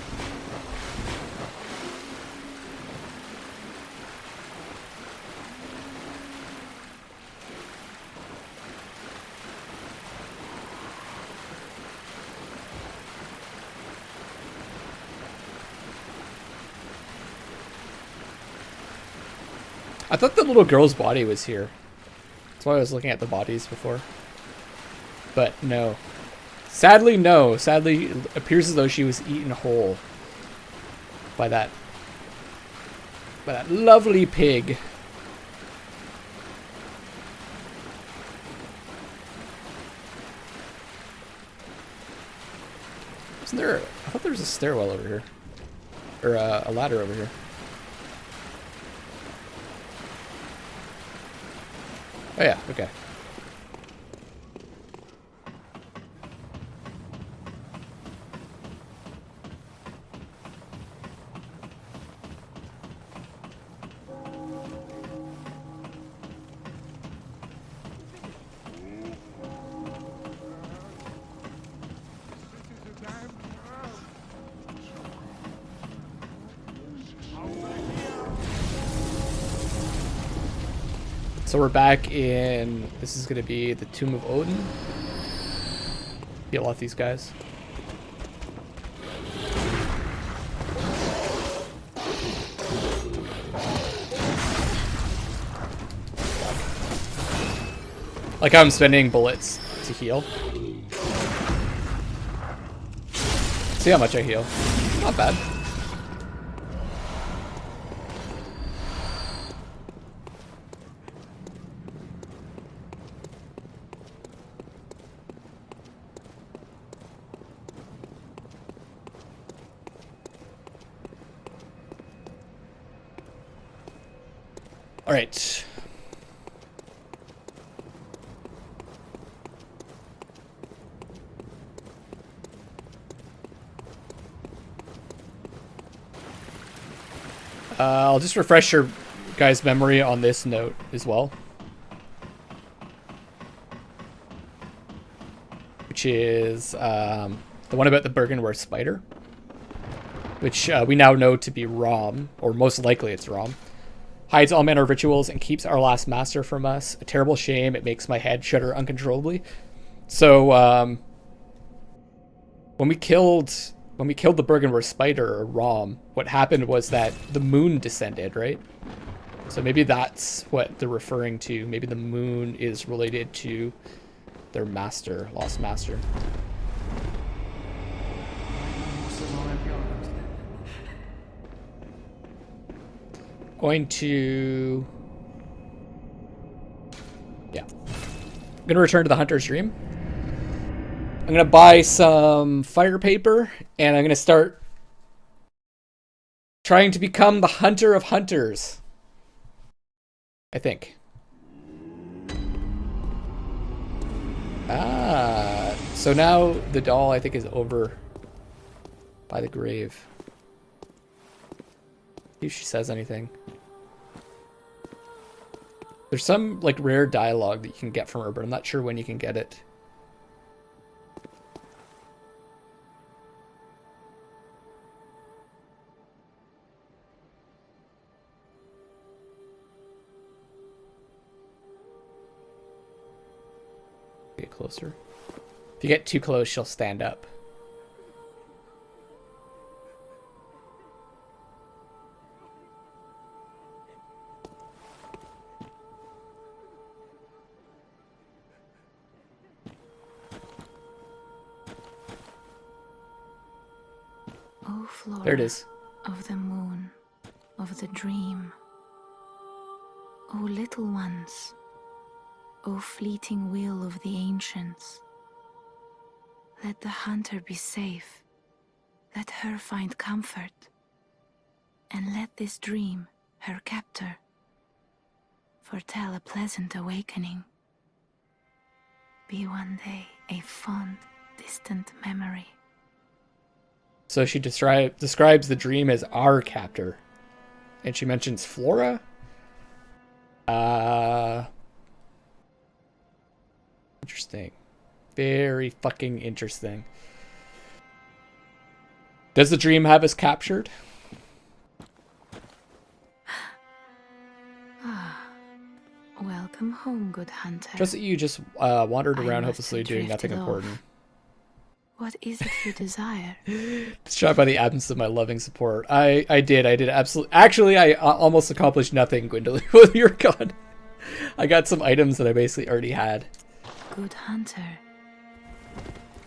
I thought the little girl's body was here. That's why I was looking at the bodies before. But no. Sadly, no. Sadly, it appears as though she was eaten whole by that lovely pig. Isn't there? I thought there was a stairwell over here, or a ladder over here. Oh yeah. Okay. So we're back in, this is going to be the Tomb of Odin. Heal off these guys. Like how I'm spending bullets to heal. See how much I heal. Not bad. All right. I'll just refresh your guys' memory on this note as well. Which is the one about the Bergenworth spider. Which we now know to be Rom, or most likely it's Rom. Hides all manner of rituals and keeps our last master from us. A terrible shame. It makes my head shudder uncontrollably. So when we killed the Bergenworth spider, or Rom, what happened was that the moon descended, right? So maybe that's what they're referring to. Maybe the moon is related to their master, lost master. Going to... yeah. I'm going to return to the Hunter's Dream. I'm going to buy some fire paper, and I'm going to start trying to become the Hunter of Hunters. I think. Ah, so now the doll, I think, is over by the grave. See if she says anything. There's some like rare dialogue that you can get from her, but I'm not sure when you can get it. Get closer. If you get too close, she'll stand up. Oh, Flora, There it is. of the moon, of the dream. O little ones, O fleeting will of the ancients. Let the hunter be safe, let her find comfort, and let this dream, her captor, foretell a pleasant awakening. Be one day a fond, distant memory. So she describes the dream as our captor. And she mentions Flora. Interesting. Very fucking interesting. Does the dream have us captured? Welcome home, good hunter. Just that you just wandered I around must hopelessly have doing nothing drifted off. important. What is it you desire? Distraught by the absence of my loving support. I did absolutely. Actually, I almost accomplished nothing, Gwendolyn, while you were gone. I got some items that I basically already had. Good hunter.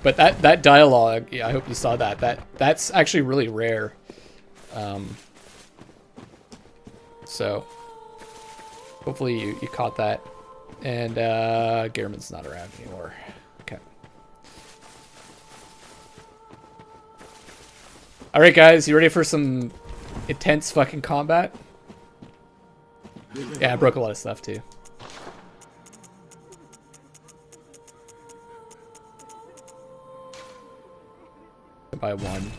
But that dialogue, yeah, I hope you saw that. That's actually really rare. So hopefully you caught that. And Gehrman's not around anymore. Okay. Alright guys, you ready for some intense fucking combat? Yeah, I broke a lot of stuff too. By one.